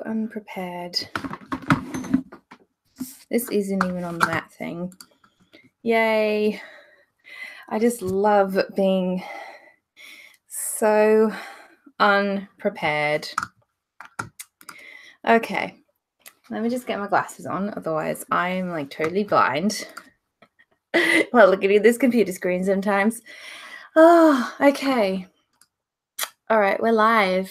unprepared. This isn't even on that thing. Yay. I just love being so unprepared. Okay, let me just get my glasses on, otherwise I'm like totally blind. Well, looking at this computer screen sometimes. Oh, okay. All right, we're live.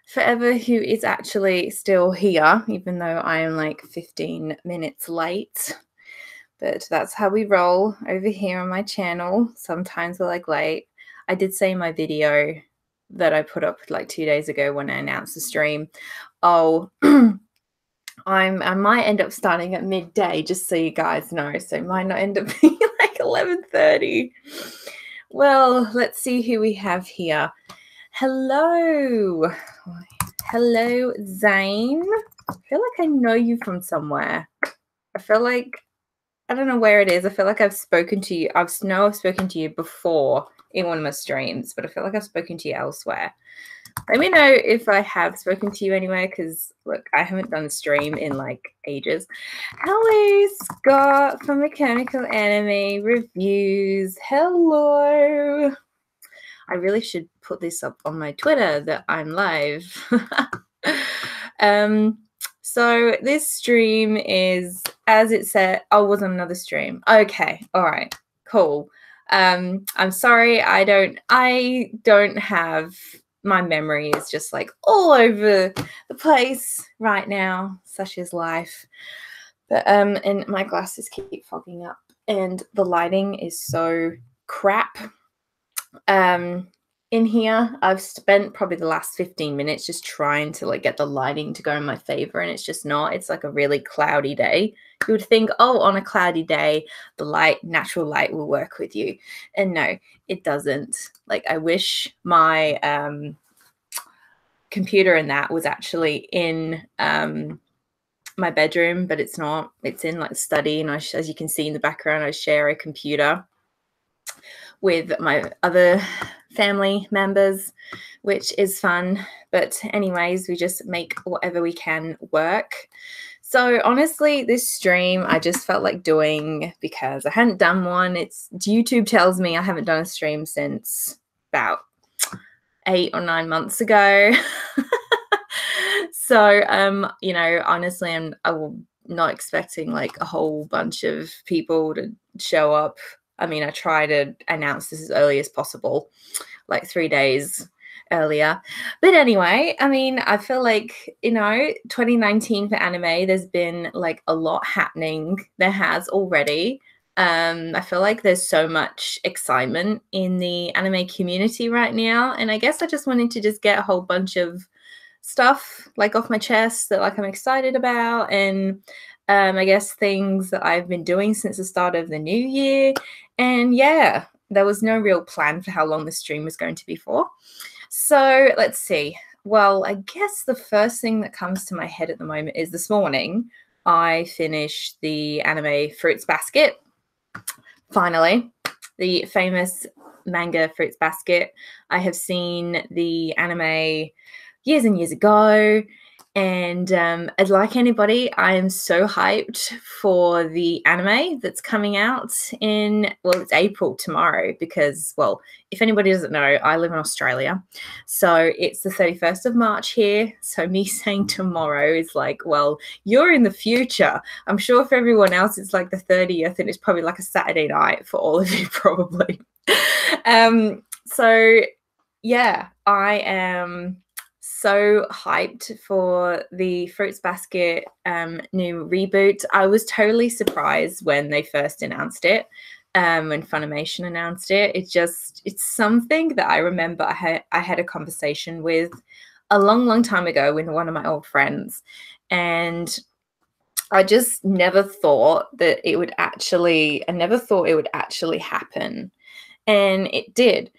Forever who is actually still here, even though I am like 15 minutes late. But that's how we roll over here on my channel. Sometimes we're like late. I did say in my video that I put up like 2 days ago when I announced the stream, oh, I might end up starting at midday, just so you guys know. So it might not end up being like 11:30. Well, let's see who we have here. Hello. Hello, Zane. I feel like I know you from somewhere. I feel like, I don't know where it is. I feel like I've spoken to you. I've spoken to you before in one of my streams, but I feel like I've spoken to you elsewhere. Let me know if I have spoken to you anywhere, because look, I haven't done a stream in like ages. Hello, Scott from Mechanical Anime Reviews. Hello. I really should put this up on my Twitter that I'm live. So this stream is, as it said, oh, it was on another stream. Okay, all right, cool. I'm sorry, I don't have, my memory is just like all over the place right now, such is life. But and my glasses keep fogging up and the lighting is so crap. In here, I've spent probably the last 15 minutes just trying to like get the lighting to go in my favor, and it's just not. It's like a really cloudy day. You would think, oh, on a cloudy day, the natural light will work with you. And no, it doesn't. Like, I wish my computer and that was actually in my bedroom, but it's not. It's in like study, and as you can see in the background, I share a computer with my other family members, which is fun. But anyways, we just make whatever we can work. So honestly, this stream I just felt like doing because I hadn't done one. YouTube tells me I haven't done a stream since about 8 or 9 months ago. So you know, honestly, I'm not expecting like a whole bunch of people to show up. I mean, I try to announce this as early as possible, like 3 days earlier. But anyway, I mean, I feel like, you know, 2019 for anime, there's been like a lot happening. There has already. I feel like there's so much excitement in the anime community right now. And I guess I just wanted to just get a whole bunch of stuff like off my chest that like I'm excited about, and I guess things that I've been doing since the start of the new year. And yeah, there was no real plan for how long the stream was going to be for. So let's see. Well, I guess the first thing that comes to my head at the moment is this morning I finished the anime Fruits Basket. Finally, the famous manga Fruits Basket. I have seen the anime years and years ago, and like anybody, I am so hyped for the anime that's coming out in, well, it's April tomorrow, because, well, if anybody doesn't know, I live in Australia, so it's the 31st of March here. So me saying tomorrow is like, well, you're in the future. I'm sure for everyone else it's like the 30th, and it's probably like a Saturday night for all of you probably. So yeah, I am so hyped for the Fruits Basket new reboot. I was totally surprised when they first announced it, when Funimation announced it. It's something that I remember I had a conversation with a long time ago with one of my old friends, and I just never thought that it would actually, happen, and it did.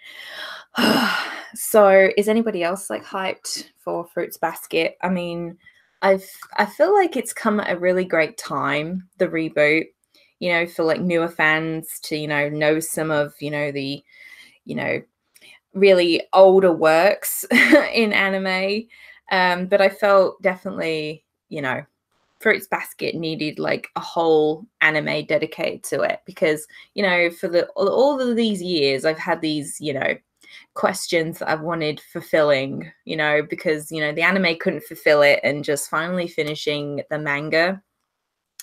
So is anybody else like hyped for Fruits Basket? I mean, I feel like it's come at a really great time, the reboot, you know, for like newer fans to, you know some of, you know, the, you know, really older works in anime. But I felt definitely, you know, Fruits Basket needed like a whole anime dedicated to it because, you know, for all of these years, I've had these, you know, questions that I've wanted fulfilling, you know, because, you know, the anime couldn't fulfill it, and just finally finishing the manga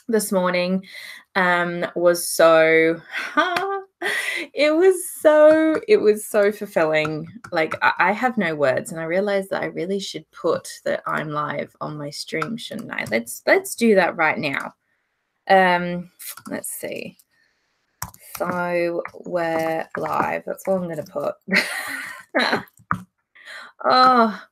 this morning was so it was so fulfilling. Like I have no words, and I realized that I really should put that I'm live on my stream, shouldn't I? Let's do that right now. Let's see. So we're live. That's all I'm gonna put. Oh,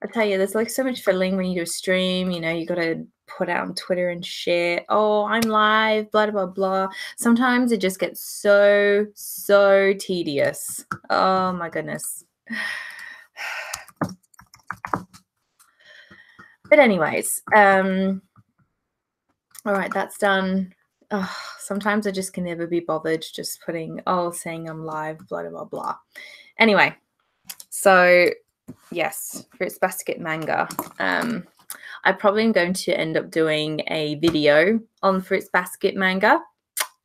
I tell you, there's like so much fiddling when you do a stream. You know, you got to put out on Twitter and share. Oh, I'm live, blah, blah, blah. Sometimes it just gets so tedious. Oh, my goodness. But anyways, all right, that's done. Oh, sometimes I just can never be bothered just saying I'm live, blah, blah, blah. Anyway, so yes, Fruits Basket manga. I probably am going to end up doing a video on Fruits Basket manga,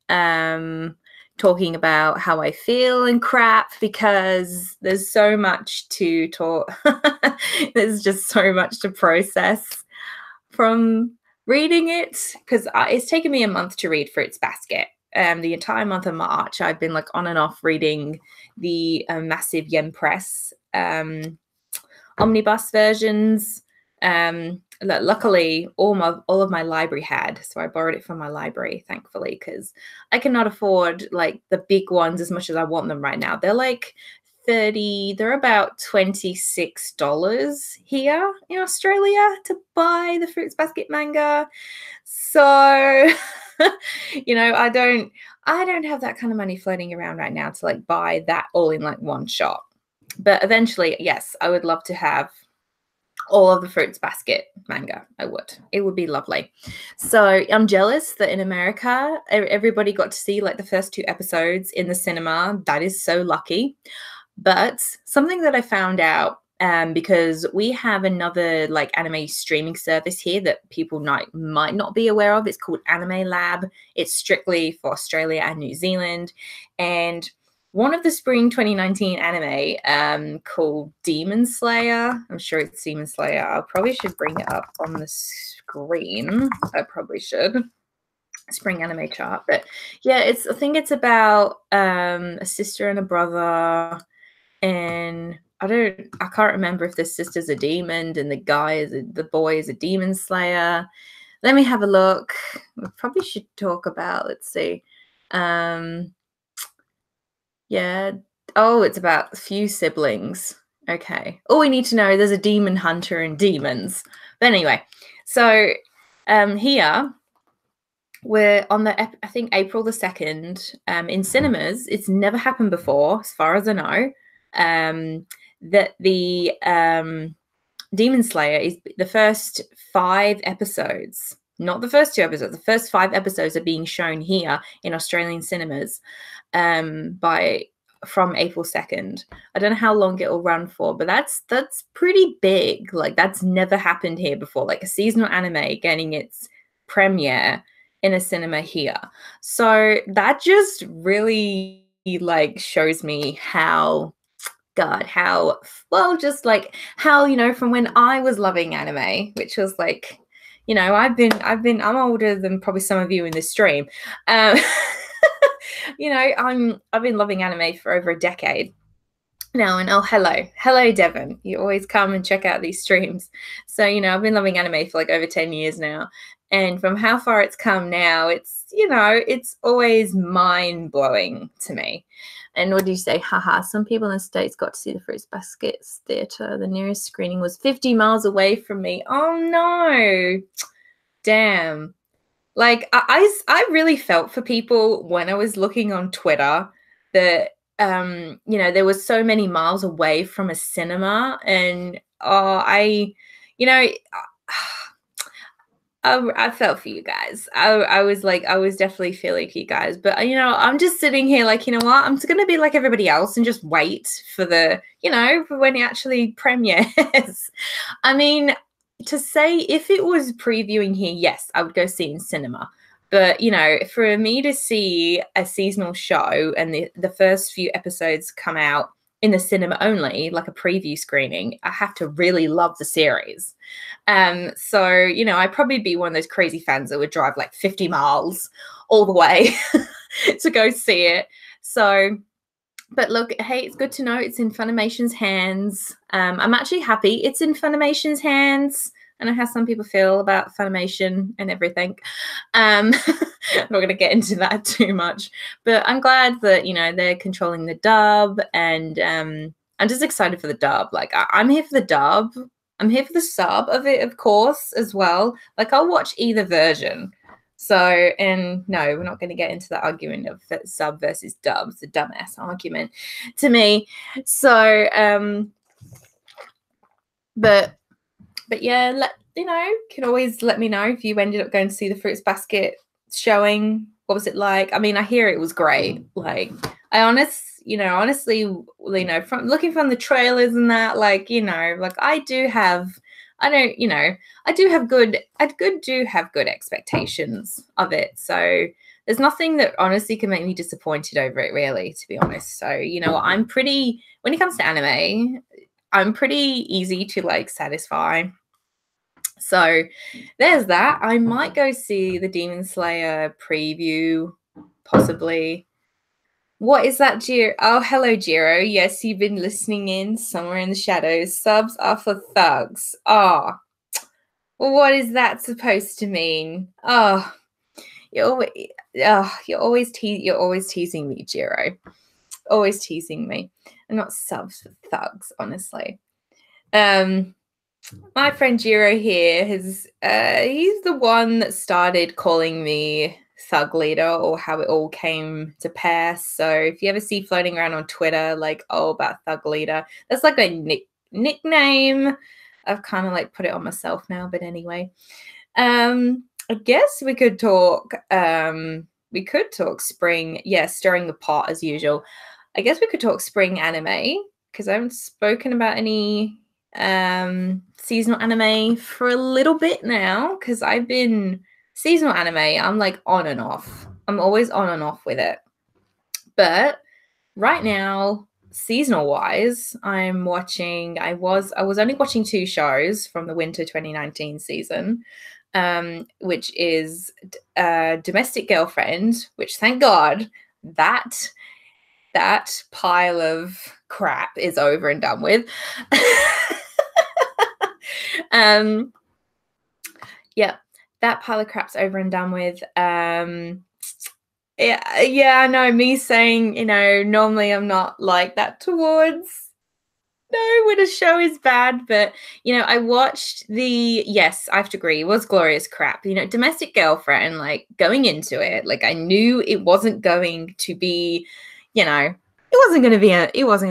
talking about how I feel and crap, because there's so much to talk. There's just so much to process from reading it, because it's taken me a month to read Fruits Basket. The entire month of March, I've been like on and off reading the massive Yen Press omnibus versions. Luckily, all of my library had, so I borrowed it from my library, thankfully, because I cannot afford like the big ones as much as I want them right now. They're like they're about $26 here in Australia to buy the Fruits Basket manga. So you know, I don't have that kind of money floating around right now to like buy that all in like one shot. But eventually, yes, I would love to have all of the Fruits Basket manga. I would. It would be lovely. So I'm jealous that in America, everybody got to see like the first 2 episodes in the cinema. That is so lucky. But something that I found out, because we have another like anime streaming service here that people might not be aware of. It's called Anime Lab. It's strictly for Australia and New Zealand. And one of the spring 2019 anime called Demon Slayer. I'm sure it's Demon Slayer. I probably should bring it up on the screen. I probably should. Spring anime chart. But yeah, I think it's about a sister and a brother, and I can't remember if the sister's a demon and the boy is a demon slayer. Let me have a look. We probably should talk about, let's see. Yeah. Oh, it's about a few siblings. Okay. All we need to know, there's a demon hunter and demons. But anyway, so here we're on I think April the 2nd, in cinemas. It's never happened before, as far as I know, that the Demon Slayer is the first 5 episodes, not the first 2 episodes. The first 5 episodes are being shown here in Australian cinemas from April 2nd. I don't know how long it will run for, but that's pretty big. Like that's never happened here before. Like a seasonal anime getting its premiere in a cinema here. So that just really like shows me how just like how, you know, from when I was loving anime, which was like, you know, I'm older than probably some of you in this stream. You know, I've been loving anime for over a decade now, and oh, hello Devon, you always come and check out these streams. So, you know, I've been loving anime for like over 10 years now, and from how far it's come now, it's, you know, it's always mind-blowing to me. And what do you say? Haha, some people in the States got to see the Fruits Basket Theatre. The nearest screening was 50 miles away from me. Oh no, damn. Like I really felt for people when I was looking on Twitter that you know, there was so many miles away from a cinema, and you know, I felt for you guys. I was like, I was definitely feeling for you guys. But, you know, I'm just sitting here like, you know what? I'm just going to be like everybody else and just wait for the, you know, for when it actually premieres. I mean, to say if it was previewing here, yes, I would go see it in cinema. But, you know, for me to see a seasonal show and the first few episodes come out in the cinema only, like a preview screening, I have to really love the series. So, you know, I'd probably be one of those crazy fans that would drive like 50 miles all the way to go see it. So, but look, hey, it's good to know it's in Funimation's hands. I'm actually happy it's in Funimation's hands. I know how some people feel about Funimation and everything. I'm not going to get into that too much, but I'm glad that, you know, they're controlling the dub, and I'm just excited for the dub. Like, I'm here for the dub. I'm here for the sub of it, of course, as well. Like, I'll watch either version. So, and no, we're not going to get into the argument of sub versus dub. It's a dumbass argument to me. So, but yeah, you know, can always let me know if you ended up going to see the Fruits Basket showing. What was it like? I mean, I hear it was great. Like, honestly, you know, from looking from the trailers and that, like, you know, like I do have good expectations of it. So there's nothing that honestly can make me disappointed over it, really, to be honest. So, you know, when it comes to anime, I'm pretty easy to like satisfy. So there's that. I might go see the Demon Slayer preview, possibly. What is that, Jiro? Oh, hello, Jiro. Yes, you've been listening in somewhere in the shadows. Subs are for thugs. Oh, well, what is that supposed to mean? Oh, you're always teasing me, Jiro. Always teasing me. I'm not subs for thugs, honestly. My friend Jiro here he's the one that started calling me Thug Leader, or how it all came to pass. So if you ever see floating around on Twitter, like, oh, about Thug Leader, that's like a nickname. I've kind of like put it on myself now, but anyway. I guess we could talk spring. Yes, stirring the pot as usual. I guess we could talk spring anime, because I haven't spoken about any seasonal anime for a little bit now, because I've been seasonal anime, I'm like on and off. I'm always on and off with it. But right now, seasonal wise, I was only watching 2 shows from the winter 2019 season, which is Domestic Girlfriend, which, thank God, that pile of crap is over and done with. Yeah, that pile of crap's over and done with. Yeah, I know, me saying, you know, normally I'm not like that towards, when a show is bad, but, you know, I watched yes, I have to agree, it was glorious crap. You know, Domestic Girlfriend, like, going into it, like, I knew it wasn't going to be, you know, it wasn't going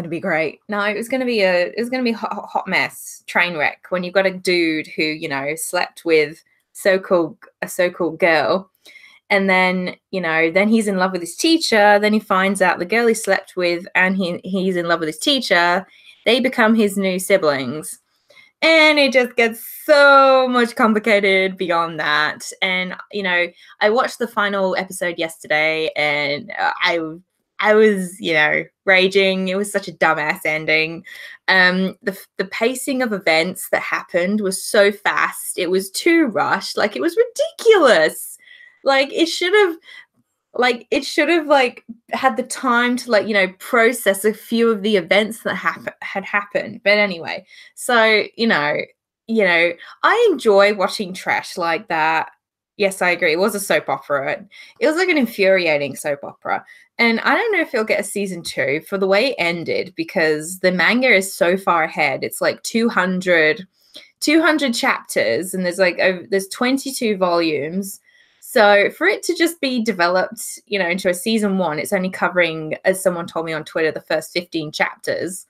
to be great. No, it was going to be a hot mess, train wreck, when you've got a dude who, you know, slept with a so-called girl, and then, you know, then he's in love with his teacher, then he finds out the girl he slept with and he's in love with his teacher, they become his new siblings, and it just gets so much complicated beyond that. And, you know, I watched the final episode yesterday, and I was, you know, raging. It was such a dumbass ending. The pacing of events that happened was so fast. It was too rushed. Like, it was ridiculous. Like, it should have had the time to, like, you know, process a few of the events that had happened. But anyway, so, you know, I enjoy watching trash like that. Yes, I agree. It was a soap opera. It was like an infuriating soap opera. And I don't know if it'll get a season 2 for the way it ended, because the manga is so far ahead. It's like 200 chapters, and there's 22 volumes. So for it to just be developed, you know, into a season 1, it's only covering, as someone told me on Twitter, the first 15 chapters.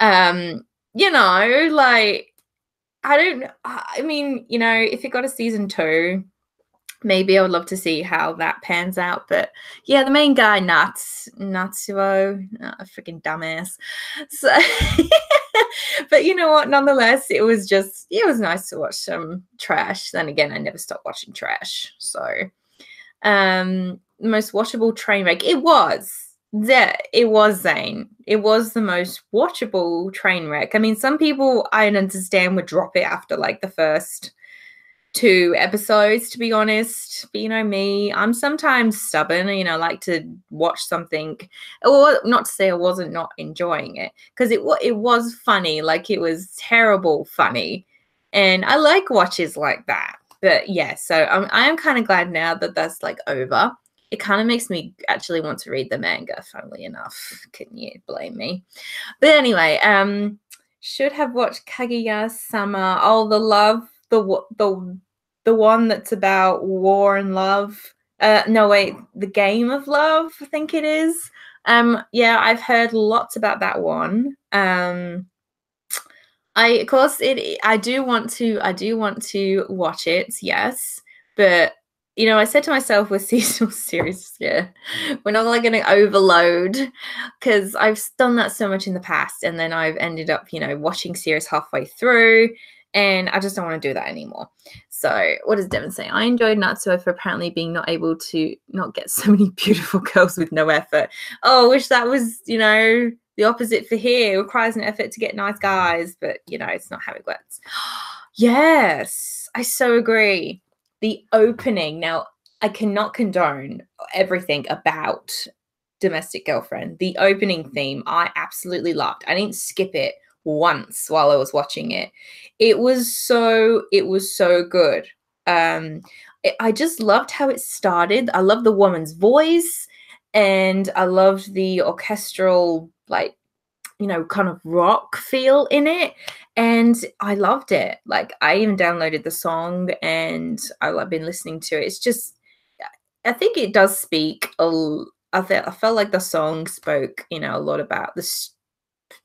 You know, like, I don't I mean, you know, if it got a season 2, maybe I would love to see how that pans out. But yeah, the main guy, Natsuo, a freaking dumbass. So, but you know what? Nonetheless, it was nice to watch some trash. Then again, I never stopped watching trash. So, most watchable train wreck. It was Zane. It was the most watchable train wreck. I mean, some people I understand would drop it after like the first 2 episodes, to be honest. But you know me, I'm sometimes stubborn. You know, I like to watch something. Well, not to say I wasn't not enjoying it, because it was funny. Like, it was terrible funny, and I like watches like that. But yeah, so I am kind of glad now that that's like over. It kind of makes me actually want to read the manga, funnily enough. Can you blame me? But anyway, should have watched Kaguya-sama. Oh, the one that's about war and love. No, wait, the game of love, I think it is. Yeah, I've heard lots about that one. I do want to watch it, yes, but you know, I said to myself with seasonal series, yeah, we're not like going to overload, because I've done that so much in the past, and then I've ended up, you know, watching series halfway through, and I just don't want to do that anymore. So what does Devon say? I enjoyed Natsuo for apparently being not able to not get so many beautiful girls with no effort. Oh, I wish that was, you know, the opposite for here. It requires an effort to get nice guys, but you know, it's not how it works. Yes, I so agree. The opening. Now, I cannot condone everything about Domestic Girlfriend. The opening theme, I absolutely loved. I didn't skip it once while I was watching it. It was so good. I just loved how it started. I loved the woman's voice, and I loved the orchestral, like, you know, kind of rock feel in it, and I loved it. Like, I even downloaded the song, and I've been listening to it. It's just, I think it does speak I felt like the song spoke, you know, a lot about this,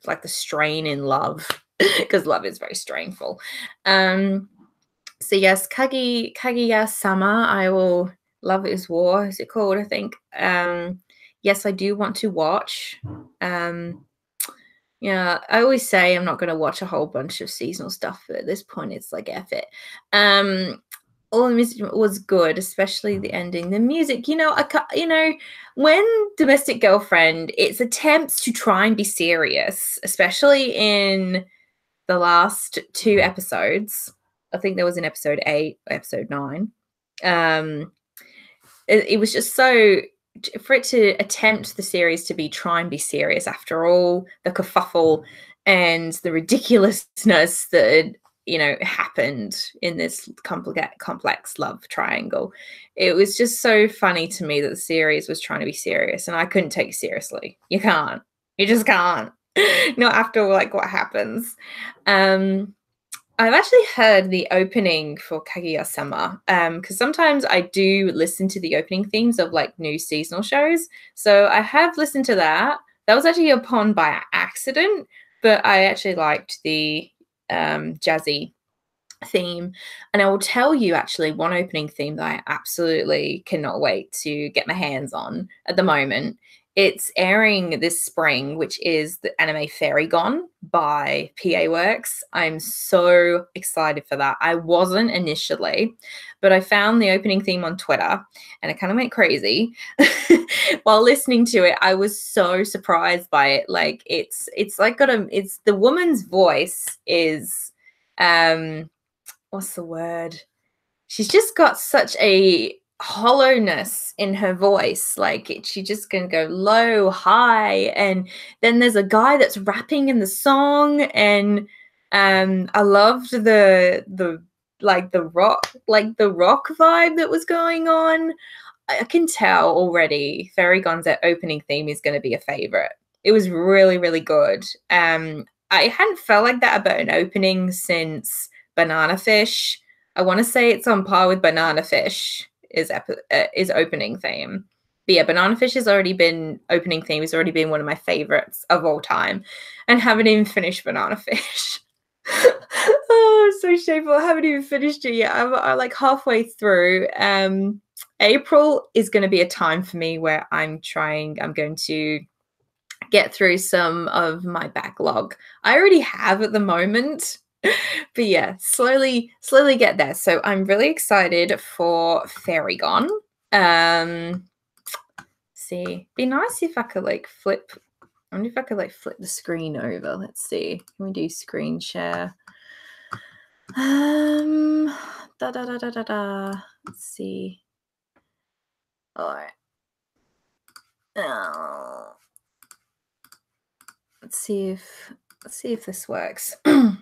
like the strain in love, because love is very strainful. So yes, Kaguya-sama, I will. Love is War, is it called? I think. Yes, I do want to watch. Yeah, I always say I'm not going to watch a whole bunch of seasonal stuff, but at this point, it's like F it. All the music was good, especially the ending. The music, you know, when Domestic Girlfriend, its attempts to try and be serious, especially in the last 2 episodes. I think there was in episode 8, episode 9. It was just so, for it to attempt the series to try and be serious after all the kerfuffle and the ridiculousness that, you know, happened in this complex love triangle. It was just so funny to me that the series was trying to be serious, and I couldn't take it seriously. You can't. You just can't. Not after like what happens. I've actually heard the opening for Kaguya-sama, because sometimes I do listen to the opening themes of like new seasonal shows. So I have listened to that. That was actually upon by accident, but I actually liked the jazzy theme. And I will tell you actually one opening theme that I absolutely cannot wait to get my hands on at the moment. It's airing this spring, which is the anime Fairy Gone by PA Works. I'm so excited for that. I wasn't initially, but I found the opening theme on Twitter, and it kind of went crazy. While listening to it, I was so surprised by it. Like, it's like it's the woman's voice is what's the word? She's just got such a hollowness in her voice. Like, she just can go low, high, and then there's a guy that's rapping in the song, and I loved the rock vibe that was going on. I can tell already Fairy Gone's opening theme is going to be a favorite. It was really, really good. I hadn't felt like that about an opening since Banana Fish. I want to say it's on par with Banana Fish is opening theme. But yeah, Banana Fish has already been opening theme. Has already been one of my favorites of all time, and haven't even finished Banana Fish. Oh, so finished April. I haven't even finished it yet. I'm like halfway through. April is going to be a time for me where I'm going to get through some of my backlog. I already have at the moment. But yeah, slowly get there. So I'm really excited for Fairy Gone. See, be nice if I could like flip. I wonder if I could like flip the screen over. Let's see. Can we do screen share? Let's see. All right. Let's see if this works. All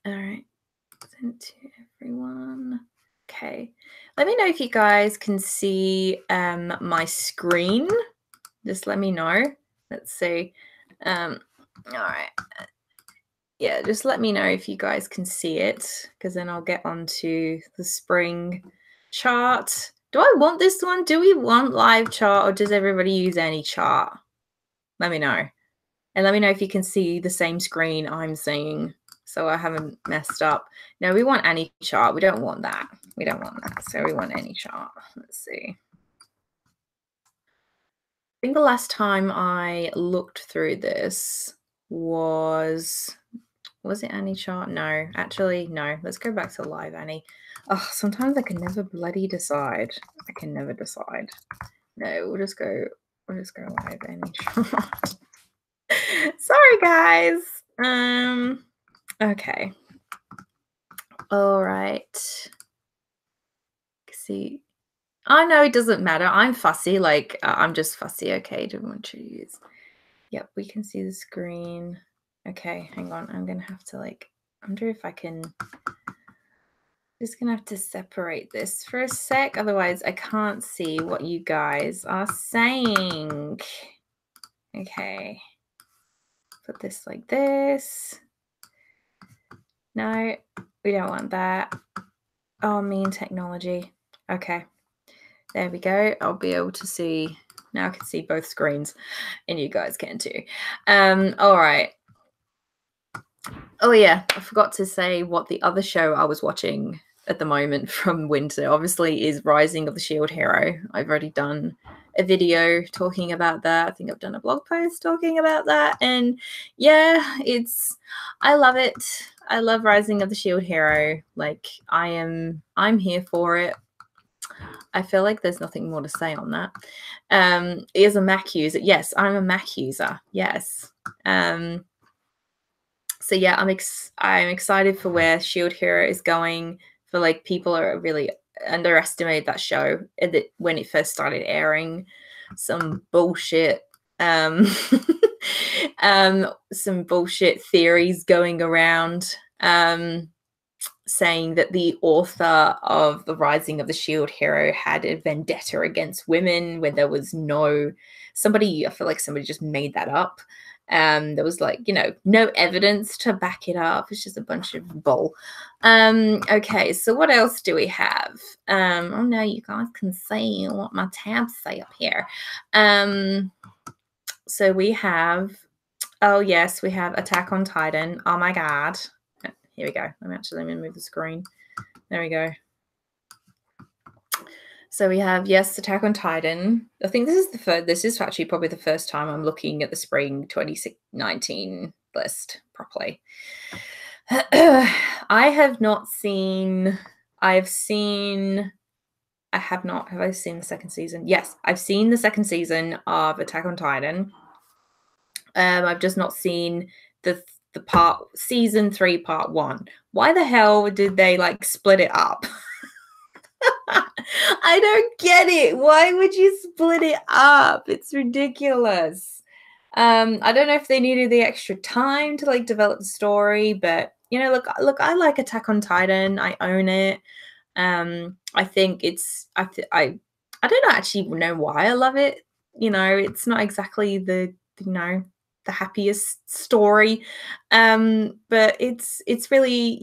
right. Send to everyone. Okay. Let me know if you guys can see my screen. Just let me know. Let's see. All right. Yeah, just let me know if you guys can see it, because then I'll get onto the spring chart. Do I want this one? Do we want live chart, or does everybody use any chart? Let me know. And let me know if you can see the same screen I'm seeing, so I haven't messed up. No, we want any chart. We don't want that. We don't want that. So we want any chart. Let's see. I think the last time I looked through this was it Annie chart? No, actually, no. Let's go back to live Annie. Oh, sometimes I can never bloody decide. I can never decide. No, we'll just go live Annie chart. Sorry, guys. Okay. All right. See. Oh, no, it doesn't matter. I'm fussy. Like, I'm just fussy. Okay, don't want to use. Yep, we can see the screen. Okay, hang on. I'm going to have to, like, I wonder if I can. Just going to have to separate this for a sec. Otherwise, I can't see what you guys are saying. Okay. Put this like this. No, we don't want that. Oh, mean technology. Okay. There we go. I'll be able to see. Now I can see both screens, and you guys can too. All right. Oh, yeah. I forgot to say what the other show I was watching at the moment from winter, obviously, is Rising of the Shield Hero. I've already done a video talking about that. I think I've done a blog post talking about that. And yeah, I love it. I love Rising of the Shield Hero. Like, I'm here for it. I feel like there's nothing more to say on that. Is a Mac user. Yes, I'm a Mac user. Yes. So yeah, I'm excited for where Shield Hero is going. For like, people are really underestimated that show when it first started airing. Some bullshit some bullshit theories going around saying that the author of The Rising of the Shield Hero had a vendetta against women, when there was I feel like somebody just made that up. There was, like, no evidence to back it up. It's just a bunch of bull. Okay, so what else do we have? Oh no, you guys can see what my tabs say up here. So we have, oh yes, we have Attack on Titan. Oh my god. Here we go. Let me move the screen. There we go. So we have, yes, Attack on Titan. I think this is actually probably the first time I'm looking at the spring 2019 list properly. I have not seen. Have I seen the second season? Yes, I've seen the second season of Attack on Titan. I've just not seen the season 3 part 1. Why the hell did they like split it up? I don't get it. Why would you split it up? It's ridiculous. I don't know if they needed the extra time to like develop the story, but look, I like Attack on Titan. I own it. I think I don't actually know why I love it. It's not exactly the happiest story, but it's really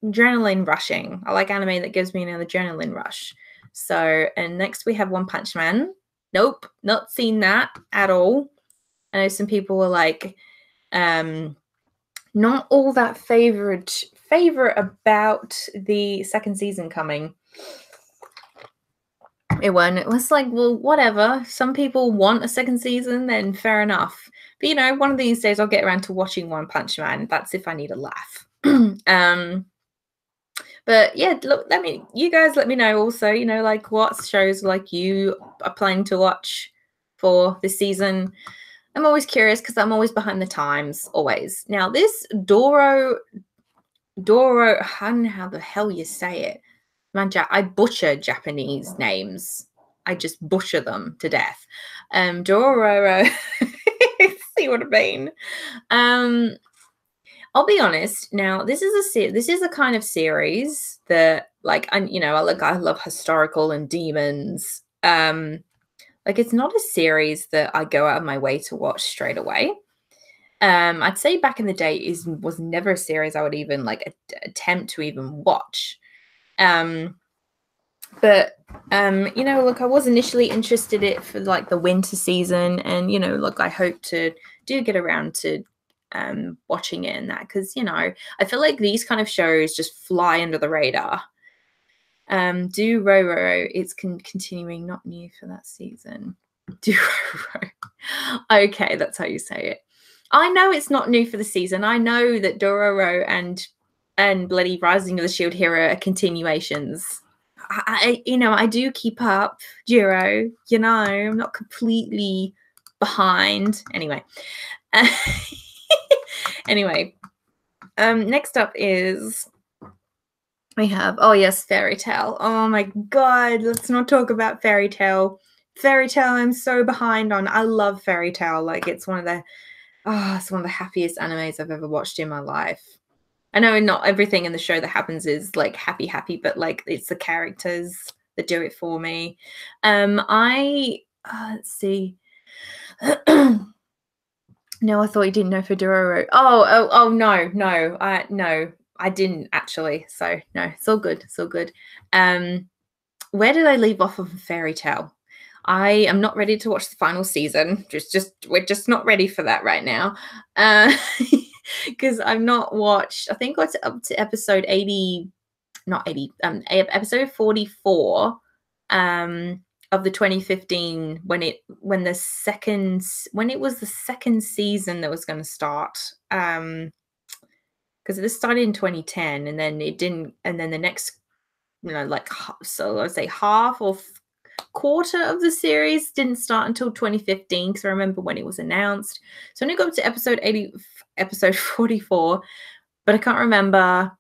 adrenaline rushing. I like anime that gives me an adrenaline rush. So, and next we have One Punch Man. Nope, not seen that at all. I know some people were like, not all that favorite about the second season coming. It was like, well, whatever. Some people want a second season, then fair enough. But, you know, one of these days I'll get around to watching One Punch Man. That's if I need a laugh. But yeah, look, you guys let me know also, you know, like what shows like you are planning to watch for this season. I'm always curious because I'm always behind the times, always. Now, this Doro, I don't know how the hell you say it. Man, I butcher Japanese names. I just butcher them to death. Dororo, see what I mean? I'll be honest. Now, this is a kind of series that, like, I love historical and demons. Like, it's not a series that I go out of my way to watch straight away. I'd say back in the day was never a series I would even like attempt to even watch. But you know, look, I was initially interested in it for like the winter season, and you know, look, I hope to get around to watching it and that, because you know, I feel like these kind of shows just fly under the radar. Do Roro, it's continuing, not new for that season. Do Roro. Okay, that's how you say it. I know it's not new for the season. I know that Dororo and bloody Rising of the Shield Hero are continuations. I do keep up, Jiro. You know, I'm not completely behind. Anyway. Anyway. Next up is we have, oh yes, Fairy Tail. Oh my god, let's not talk about Fairy Tail. Fairy Tail, I'm so behind on. I love Fairy Tail. Like, it's one of the happiest animes I've ever watched in my life. I know not everything in the show that happens is like happy, but like it's the characters that do it for me. Let's see. No, I thought you didn't know for Dororo. Oh no, I didn't actually. So no, it's all good. It's all good. Where did I leave off of Fairy Tail? I am not ready to watch the final season. We're just not ready for that right now. Because I've not watched, I think I got up to episode 80, not 80, episode 44 of the 2015 when it was the second season that was going to start. Because this started in 2010 and then it didn't, and then the next, you know, like, so I'd say half or quarter of the series didn't start until 2015, because I remember when it was announced. So I only got up to episode 44, but I can't remember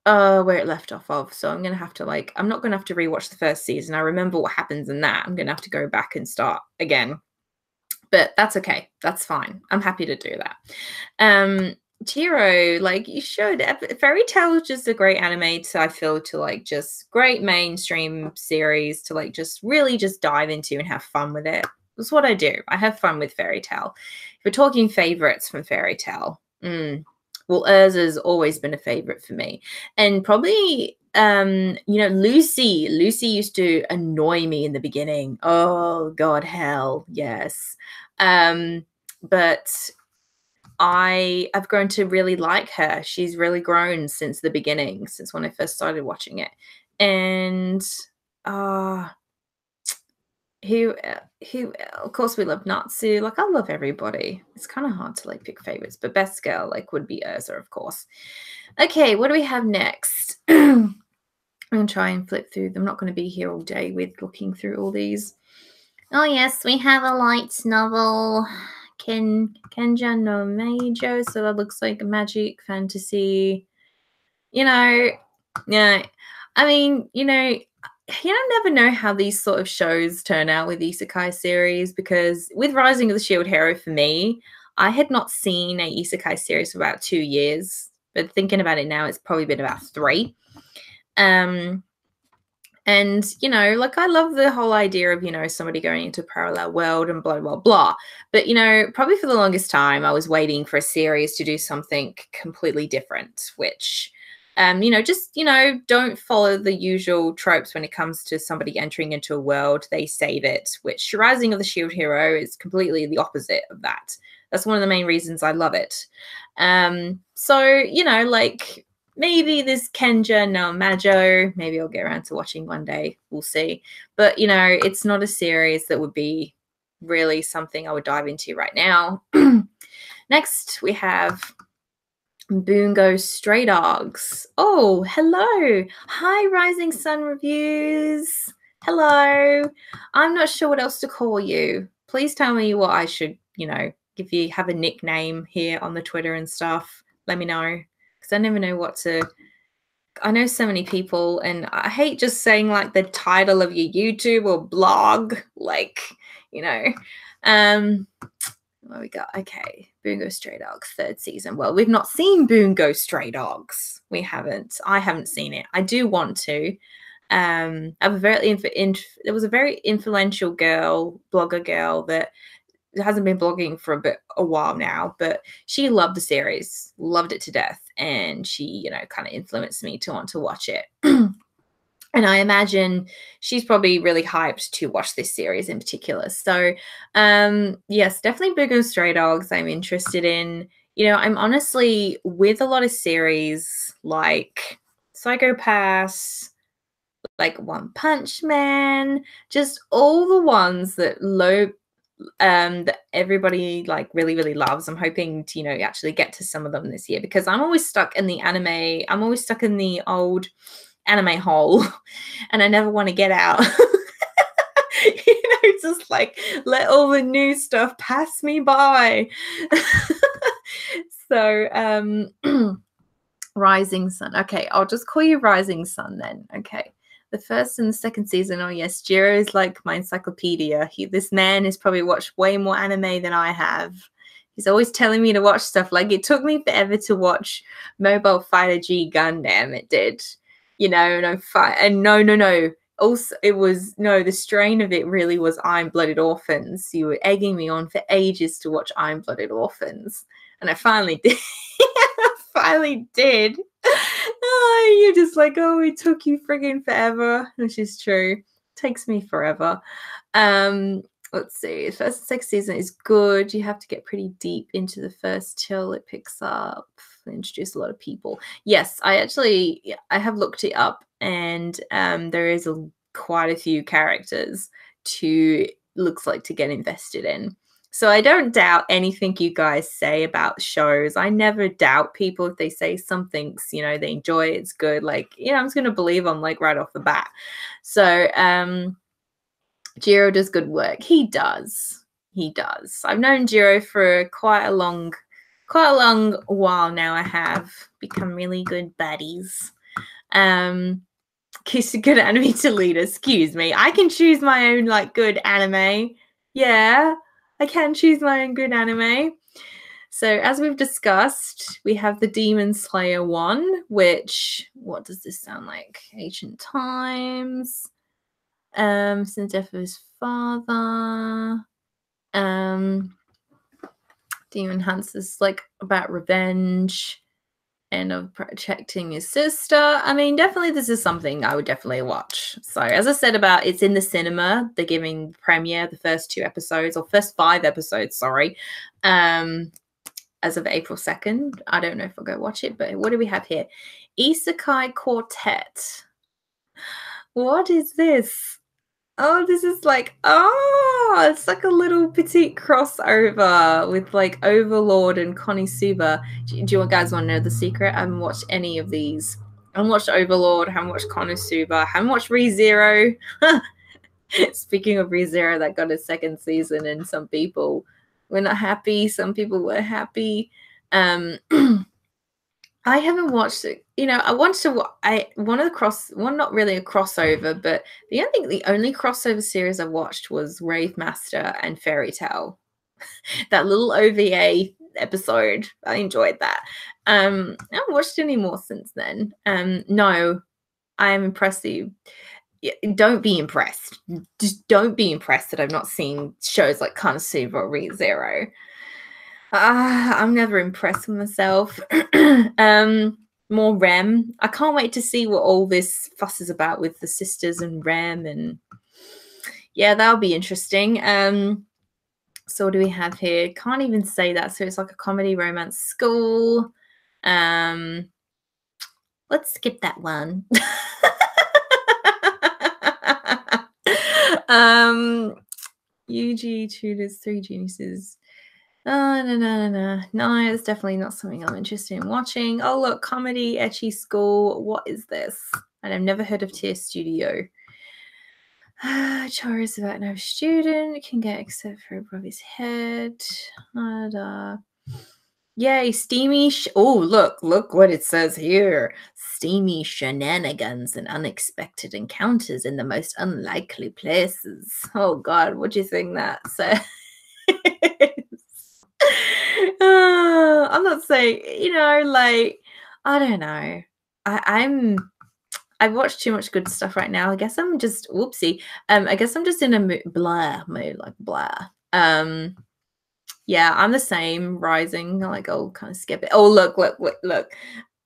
where it left off of. So I'm gonna have to I'm not gonna have to rewatch the first season. I remember what happens in that. I'm gonna have to go back and start again. But that's okay. That's fine. I'm happy to do that. Chiro, like, you should. Fairy Tail is just a great anime I feel to just great mainstream series to just really just dive into and have fun with it. That's what I do. I have fun with Fairy Tail. If we're talking favorites from Fairy Tail, well, Urza's always been a favorite for me. And probably, you know, Lucy. Lucy used to annoy me in the beginning. Oh, God, hell, yes. But I've grown to really like her. She's really grown since the beginning, since when I first started watching it. And who of course we love Natsu. Like, I love everybody. It's kind of hard to pick favorites, but best girl would be Urza, of course. Okay, what do we have next? I'm gonna try and flip through them. I'm not going to be here all day with looking through all these. Oh yes, we have a light novel, Kenja no Meijo, so that looks like a magic fantasy. You know, yeah. I mean, you never know how these sort of shows turn out with isekai series, because with Rising of the Shield Hero, for me, I had not seen a isekai series for about 2 years, but thinking about it now, it's probably been about 3. And, you know, I love the whole idea of, you know, somebody going into a parallel world and blah, blah, blah. But, you know, probably for the longest time, I was waiting for a series to do something completely different, which, you know, just, you know, don't follow the usual tropes when it comes to somebody entering into a world. They save it, which Rising of the Shield Hero is completely the opposite of that. That's one of the main reasons I love it. So, you know, like maybe this Kenja no Majo, maybe I'll get around to watching one day. We'll see. But, you know, it's not a series that would be really something I would dive into right now. Next, we have Bungo Stray Dogs. Oh, hello. Hi, Rising Sun Reviews. Hello. I'm not sure what else to call you. Please tell me what I should, you know, if you have a nickname here on the Twitter and stuff, let me know. Because I never know what to. I know so many people, and I hate just saying like the title of your YouTube or blog, like, you know. What we got? Okay, Bungo Stray Dogs, 3rd season. Well, we've not seen Bungo Stray Dogs. We haven't. I haven't seen it. I do want to. There was a very influential blogger girl that hasn't been blogging for a while now, but she loved the series, loved it to death, and she, you know, kind of influenced me to want to watch it. And I imagine she's probably really hyped to watch this series in particular. So, yes, definitely Bungo Stray Dogs I'm interested in. You know, I'm honestly, with a lot of series like Psycho Pass, like One Punch Man, just all the ones that that everybody like really, really loves. I'm hoping to, you know, actually get to some of them this year, because I'm always stuck in the anime. I'm always stuck in the old anime hole and I never want to get out. You know, just like let all the new stuff pass me by. So Rising Sun. Okay, I'll just call you Rising Sun then. Okay. The 1st and the 2nd season. Oh yes, Jiro is like my encyclopedia. This man has probably watched way more anime than I have. He's always telling me to watch stuff. Like, it took me forever to watch Mobile Fighter G Gundam. It did. You know, no. Also, it was, no, the strain of it really was Iron-Blooded Orphans. You were egging me on for ages to watch Iron-Blooded Orphans. And I finally did. I finally did. Oh, you're just like, oh, it took you friggin' forever, which is true. It takes me forever. Let's see. The 1st and 2nd season is good. You have to get pretty deep into the first till it picks up. They introduce a lot of people. Yes, I have looked it up, and there is quite a few characters looks like to get invested in. So I don't doubt anything you guys say about shows. I never doubt people if they say something's, you know, they enjoy it, it's good. Like, you know, I'm just going to believe them like right off the bat. So Jiro does good work. He does. I've known Jiro for quite a long while now. I have become really good buddies. Kiss a good anime to Lita. Excuse me. I can choose my own like good anime. Yeah. I can choose my own good anime. So as we've discussed, we have the Demon Slayer one, which, what does this sound like? Ancient times. Since the death of his father. Demon Hunts is like about revenge and of protecting his sister. I mean, definitely this is something I would definitely watch. So as I said about, it's in the cinema. They're giving premiere the first 2 episodes, or first 5 episodes, sorry, as of April 2nd. I don't know if I'll go watch it, but what do we have here? Isekai Quartet. What is this? Oh, this is like, oh, it's like a little petite crossover with like Overlord and Konosuba. Do you guys want to know the secret? I haven't watched any of these. I haven't watched Overlord, I haven't watched Konosuba, I haven't watched ReZero. Speaking of ReZero, that got a 2nd season, and some people were not happy. Some people were happy. I haven't watched it. You know, not really a crossover, but the only crossover series I watched was Rave Master and Fairy Tail. That little OVA episode, I enjoyed that. I haven't watched any more since then. No, I am impressed that you. Don't be impressed. Just don't be impressed that I've not seen shows like Konosuba or ReZero. I'm never impressed with myself. More Rem. I can't wait to see what all this fuss is about with the sisters and Rem, and yeah, that'll be interesting. So what do we have here? Can't even say that. So it's like a comedy romance school. Let's skip that one. UG tutors, 3 geniuses. No, it's definitely not something I'm interested in watching. Oh, look, comedy, ecchi school. What is this? And I've never heard of Tier Studio. Chores about no student can get except for above his head. Yay, steamy. Oh, look what it says here. Steamy shenanigans and unexpected encounters in the most unlikely places. Oh, God, what do you think that says? I'm not saying, like, I don't know. I've watched too much good stuff right now. I guess I'm just whoopsie. I guess I'm just in a blah mood, like blah. Yeah, I'm the same. Rising, like, I'll kind of skip it. Oh, look.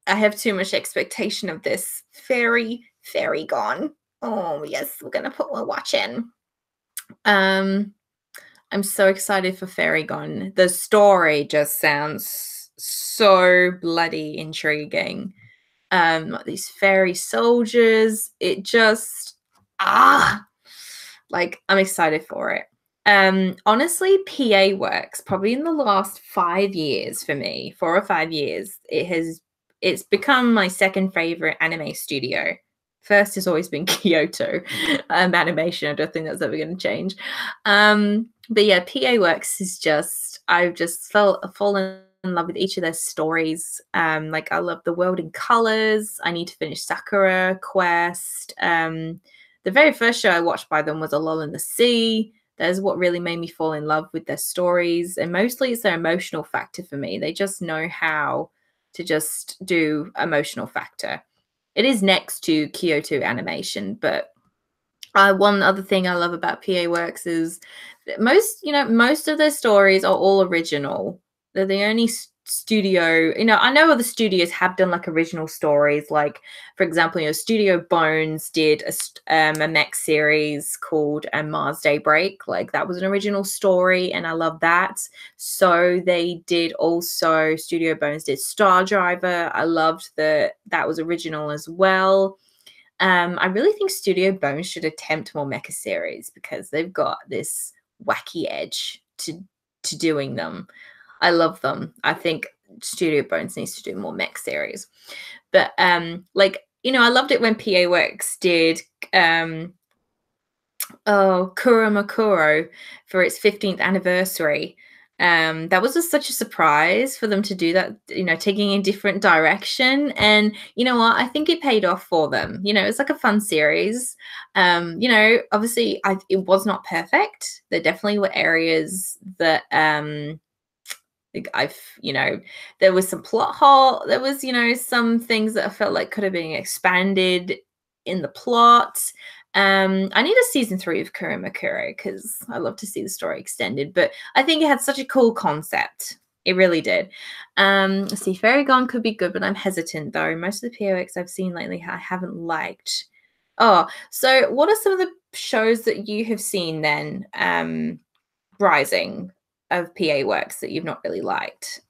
I have too much expectation of this. Fairy gone. Oh yes, we'll watch in. I'm so excited for Fairy Gone. The story just sounds so bloody intriguing. These fairy soldiers, it just like, I'm excited for it. Honestly, PA Works, probably in the last 5 years for me, 4 or 5 years, it's become my second favorite anime studio. First has always been Kyoto Animation. I don't think that's ever going to change. But yeah, PA Works is just, I've just fallen in love with each of their stories. Like, I love The World in Colors. I need to finish Sakura Quest. The very first show I watched by them was A Lull in the Sea. That is what really made me fall in love with their stories. And mostly it's their emotional factor for me. They just know how to just do emotional factor. It is next to Kyoto Animation, but one other thing I love about PA Works is that most of their stories are all original. They're the only studio, I know other studios have done like original stories, like, for example, Studio Bones did a mech series called Mars Daybreak. Like, that was an original story and I love that. So they did also, Studio Bones did Star Driver. I loved that was original as well. I really think Studio Bones should attempt more mecha series because they've got this wacky edge to doing them. I love them. I think Studio Bones needs to do more mech series. But like, I loved it when PA Works did Kurama Kuro for its 15th anniversary. That was just such a surprise for them to do that, taking a different direction. And you know what? I think it paid off for them. It's like a fun series. Obviously it was not perfect. There definitely were areas that there was some plot hole. There was, some things that I felt like could have been expanded in the plot. I need a season 3 of Kurama Kuro because I love to see the story extended, but I think it had such a cool concept. It really did. Let's see, Fairy Gone could be good, but I'm hesitant though. Most of the POX I've seen lately I haven't liked. Oh, so what are some of the shows that you have seen then, Rising, of PA Works, that you've not really liked?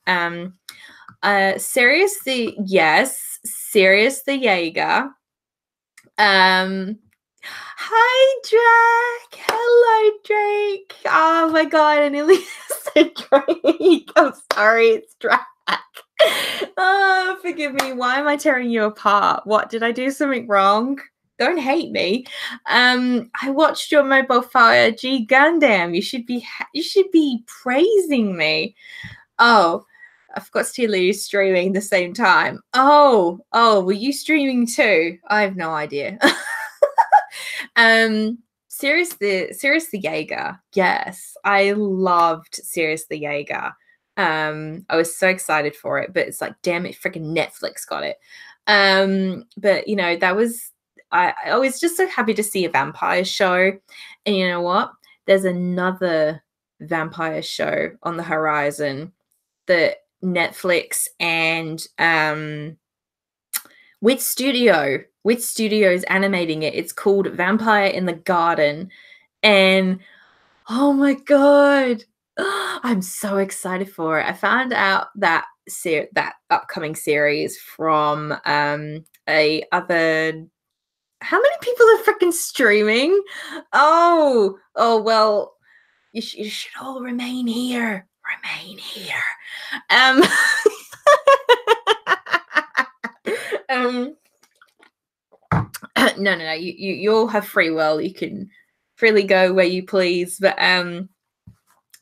Sirius the Jaeger. Hi, Drake. Hello, Drake. Oh my god, I nearly said Drake. I'm sorry, it's Drake. Oh, forgive me. Why am I tearing you apart? What, did I do something wrong? Don't hate me. I watched your Mobile Fire G Gundam. You should be praising me. Oh, I forgot to tell you streaming the same time. Oh, were you streaming too? I have no idea. Sirius the Jaeger. Yes, I loved Sirius the Jaeger. I was so excited for it, but it's like, damn it, freaking Netflix got it. But that was, I was just so happy to see a vampire show. And you know what? There's another vampire show on the horizon that Netflix and Wit Studio is animating it. It's called Vampire in the Garden. And oh my god, I'm so excited for it. I found out that that upcoming series from a other. How many people are freaking streaming? Oh well, you should all remain here. Remain here. Um, um no. You all have free will. You can freely go where you please. But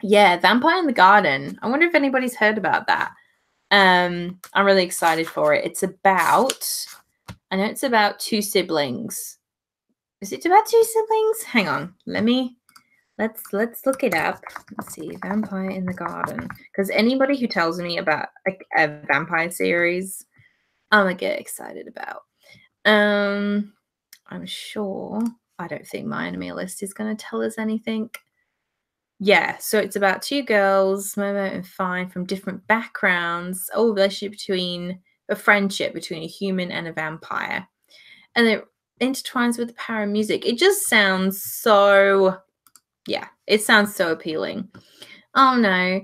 yeah, Vampire in the Garden. I wonder if anybody's heard about that. I'm really excited for it. I know it's about two siblings. Is it about two siblings? Hang on. Let's look it up. Let's see. Vampire in the Garden. Because anybody who tells me about a vampire series, I'm gonna get excited about. I'm sure. I don't think my enemy list is gonna tell us anything. Yeah, so it's about two girls, Momo and Fine, from different backgrounds. A friendship between a human and a vampire. And it intertwines with the power of music. It just sounds so, yeah, it sounds so appealing. Oh no.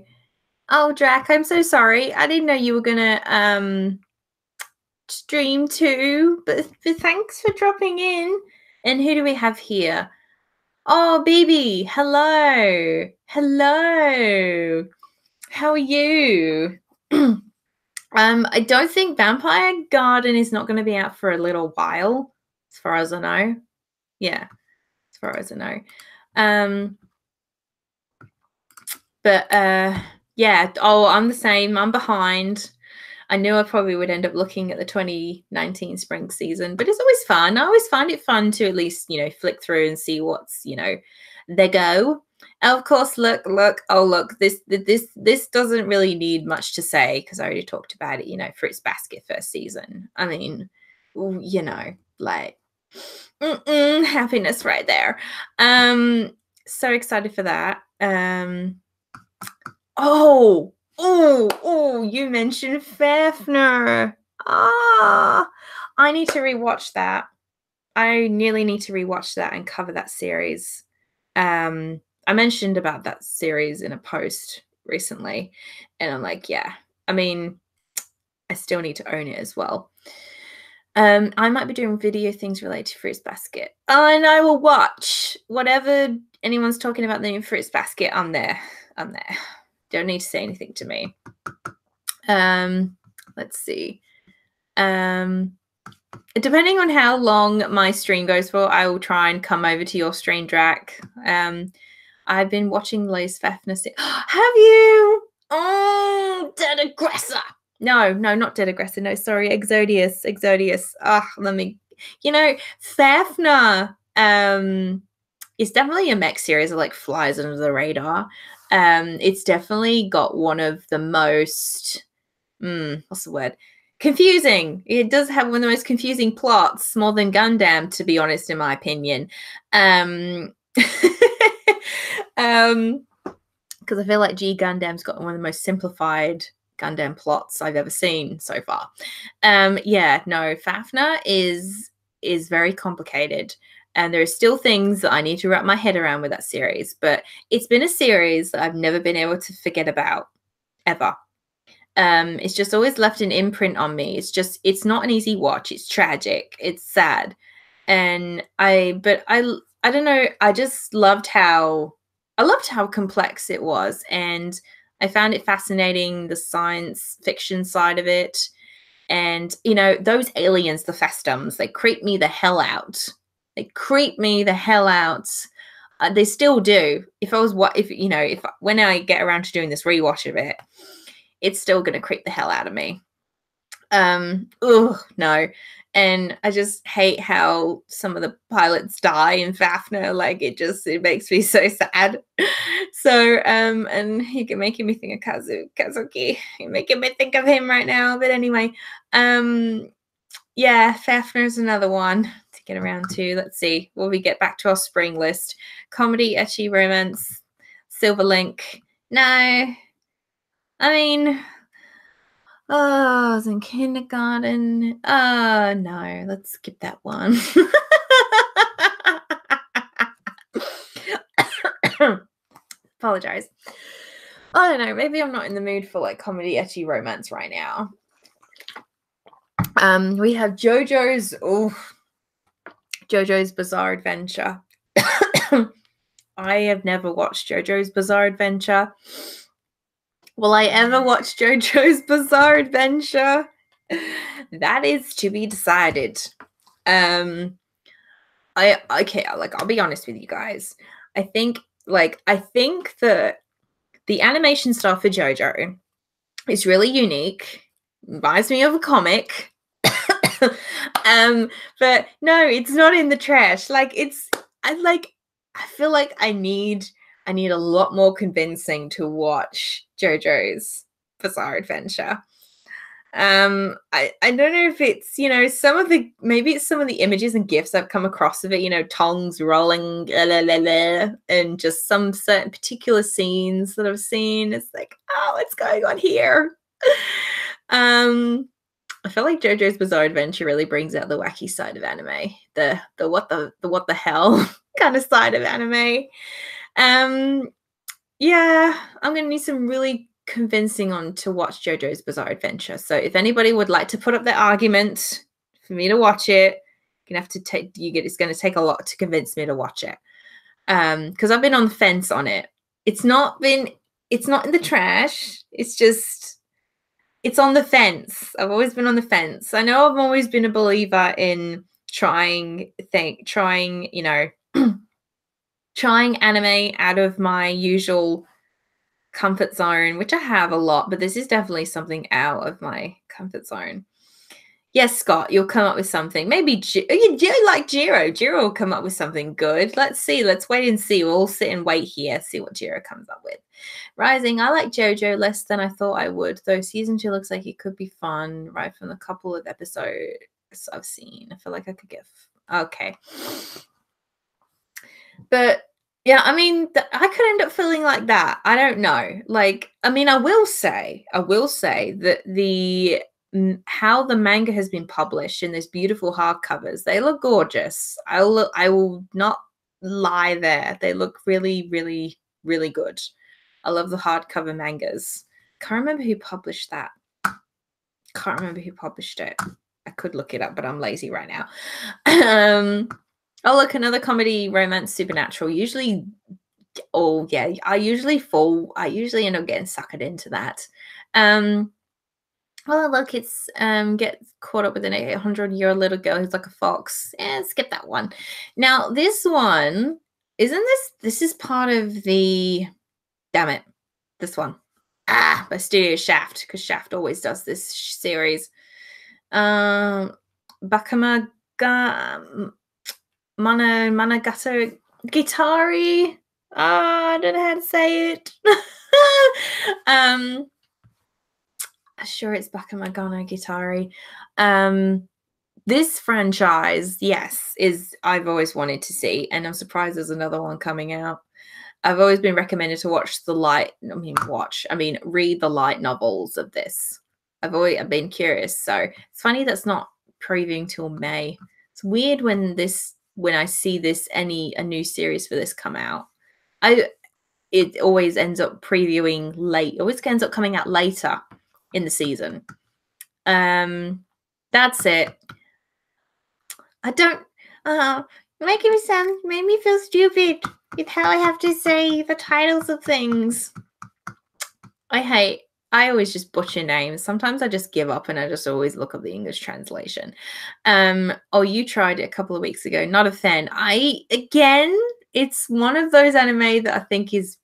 Oh, Drac, I'm so sorry. I didn't know you were gonna stream too, but thanks for dropping in. And who do we have here? Oh, baby, hello. Hello. How are you? I don't think Vampire Garden is not going to be out for a little while, as far as I know. Yeah, as far as I know. But yeah, I'm the same. I'm behind. I knew I probably would end up looking at the 2019 spring season, but it's always fun. I always find it fun to at least, flick through and see what's, they go. And of course, look. Oh, look, this doesn't really need much to say because I already talked about it, Fruits Basket first season. I mean, like, happiness right there. So excited for that. Oh, you mentioned Fafner. I need to rewatch that. I nearly need to rewatch that and cover that series. I mentioned about that series in a post recently, and I'm like, yeah. I mean, I still need to own it as well. I might be doing video things related to Fruits Basket, and I will watch whatever anyone's talking about the new Fruits Basket. I'm there. Don't need to say anything to me. Let's see. Depending on how long my stream goes for, I will try and come over to your stream, Drac. I've been watching Lois Fafner. Have you? Oh, Dead Aggressor. No, not Dead Aggressor. No, sorry, Exodius. Let me. Fafner. It's definitely a mech series that like flies under the radar. It's definitely got one of the most what's the word? Confusing. It does have one of the most confusing plots, more than Gundam, to be honest, in my opinion. Because I feel like G Gundam's got one of the most simplified Gundam plots I've ever seen so far. Yeah, no, Fafner is very complicated. And there are still things that I need to wrap my head around with that series. But it's been a series that I've never been able to forget about, ever. It's just always left an imprint on me. It's not an easy watch. It's tragic. It's sad. And I don't know. I just loved how complex it was. And I found it fascinating, the science fiction side of it. And, those aliens, the Festums, they creep me the hell out. They still do. When I get around to doing this rewatch of it, it's still going to creep the hell out of me. No. And I just hate how some of the pilots die in Fafner. Like, it makes me so sad. So, and you're making me think of Kazuki. You're making me think of him right now. But anyway, yeah, Fafner's another one to get around to. Let's see. Will we get back to our spring list? Comedy, ecchi, romance, Silver Link. No. I mean, I was in kindergarten. No, let's skip that one. Apologize. I don't know, maybe I'm not in the mood for like comedy ecchi romance right now. We have JoJo's Bizarre Adventure. I have never watched JoJo's Bizarre Adventure. Will I ever watch JoJo's Bizarre Adventure? That is to be decided. I'll be honest with you guys. I think that the animation style for JoJo is really unique. Reminds me of a comic. But no, it's not in the trash. Like I feel like I need a lot more convincing to watch JoJo's Bizarre Adventure. I don't know if it's, maybe it's some of the images and gifs I've come across of it, tongues rolling, and just some certain particular scenes that I've seen. It's like, oh, what's going on here? I feel like JoJo's Bizarre Adventure really brings out the wacky side of anime, the what the hell kind of side of anime. Yeah, I'm gonna need some really convincing on to watch JoJo's Bizarre Adventure. So if anybody would like to put up their argument for me to watch it, it's going to take a lot to convince me to watch it. Because I've been on the fence on it. It's not in the trash. It's on the fence. I've always been on the fence. I know I've always been a believer in trying anime out of my usual comfort zone, which I have a lot, but this is definitely something out of my comfort zone. Yes, Scott, you'll come up with something. Maybe you like Jiro. Jiro will come up with something good. Let's see. Let's wait and see. We'll all sit and wait here, see what Jiro comes up with. Rising, I like JoJo less than I thought I would, though season 2 looks like it could be fun right from the couple of episodes I've seen. I feel like I could get okay. But yeah, I mean, I could end up feeling like that. I don't know. Like, I mean, I will say that how the manga has been published in those beautiful hardcovers, they look gorgeous. I will not lie there. They look really, really, really good. I love the hardcover mangas. Can't remember who published that. Can't remember who published it. I could look it up, but I'm lazy right now. Oh, look, another comedy, romance, supernatural. I usually end up getting suckered into that. Oh, look, it's gets caught up with an 800-year-old little girl who's like a fox. Yeah, skip that one. Now, this one, this is part of the, damn it, this one. By Studio Shaft, because Shaft always does this series. Bakamaga... Monogatari. I don't know how to say it. Sure, it's Bakemonogatari. This franchise, yes, I've always wanted to see, and I'm surprised there's another one coming out. I've always been recommended to read the light novels of this. I've been curious, so it's funny that's not previewing till May. It's weird when I see a new series for this come out. It always ends up previewing late. It always ends up coming out later in the season. That's it. I don't made me feel stupid with how I have to say the titles of things. I always just butcher names. Sometimes I just give up and I just always look up the English translation. You tried it a couple of weeks ago. Not a fan. It's one of those anime that I think is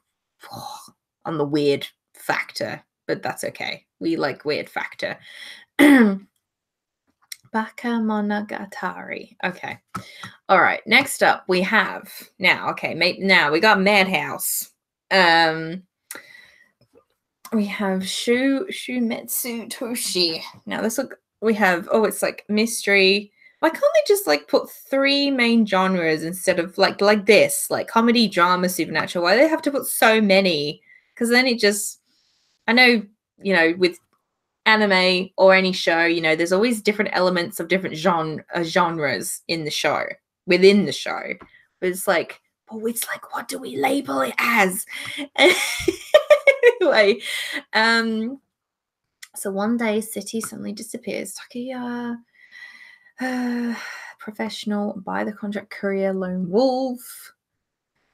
on the weird factor, but that's okay. We like weird factor. Bakemonogatari. Okay. All right. Next up, we have now we got Madhouse. We have Shumetsu Toshi. Now it's like mystery. Why can't they just like put 3 main genres instead of like this, like comedy, drama, supernatural? Why do they have to put so many? Because then I know, with anime or any show, there's always different elements of different genres within the show. But it's like, what do we label it as? Anyway, so one day, City suddenly disappears. Takuya, professional, by the contract courier, lone wolf.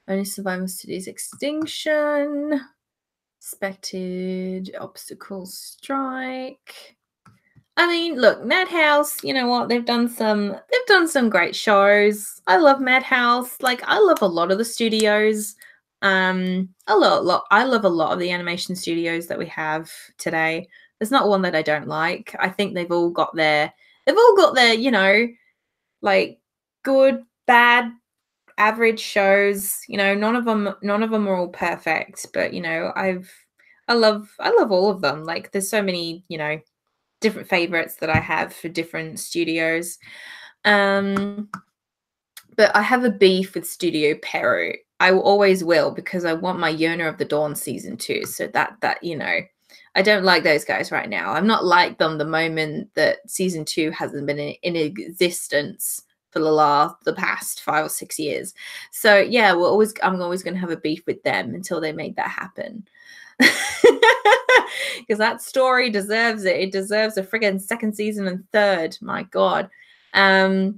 Only survivor City's extinction. Expected obstacles strike. I mean, look, Madhouse, you know what? They've done some great shows. I love Madhouse. Like, I love a lot of the studios. I love a lot of the animation studios that we have today. There's not one that I don't like. I think they've all got their, you know, like good, bad, average shows. You know, none of them are all perfect, but you know, I love all of them. Like, there's so many, you know, different favorites that I have for different studios. But I have a beef with Studio Peru. I always will, because I want my Yona of the Dawn season 2. So that you know, I don't like those guys right now. I'm not like them the moment that season 2 hasn't been in existence for the past 5 or 6 years. So yeah, I'm always going to have a beef with them until they make that happen. Because that story deserves it. It deserves a friggin' second season and third. My God. But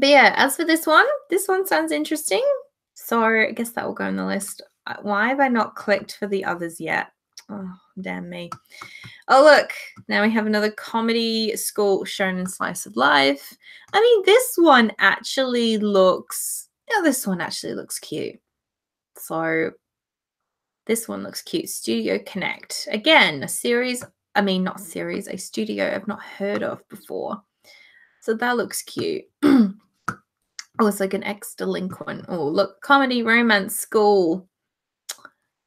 yeah, as for this one sounds interesting. So I guess that will go on the list. Why have I not clicked for the others yet? Oh, damn me. Oh, look. Now we have another comedy school shonen slice of life. I mean, this one actually looks cute. So this one looks cute. Studio Connect. Again, a studio I've not heard of before. So that looks cute. Oh, it's like an ex-delinquent. Oh, look, comedy, romance, school.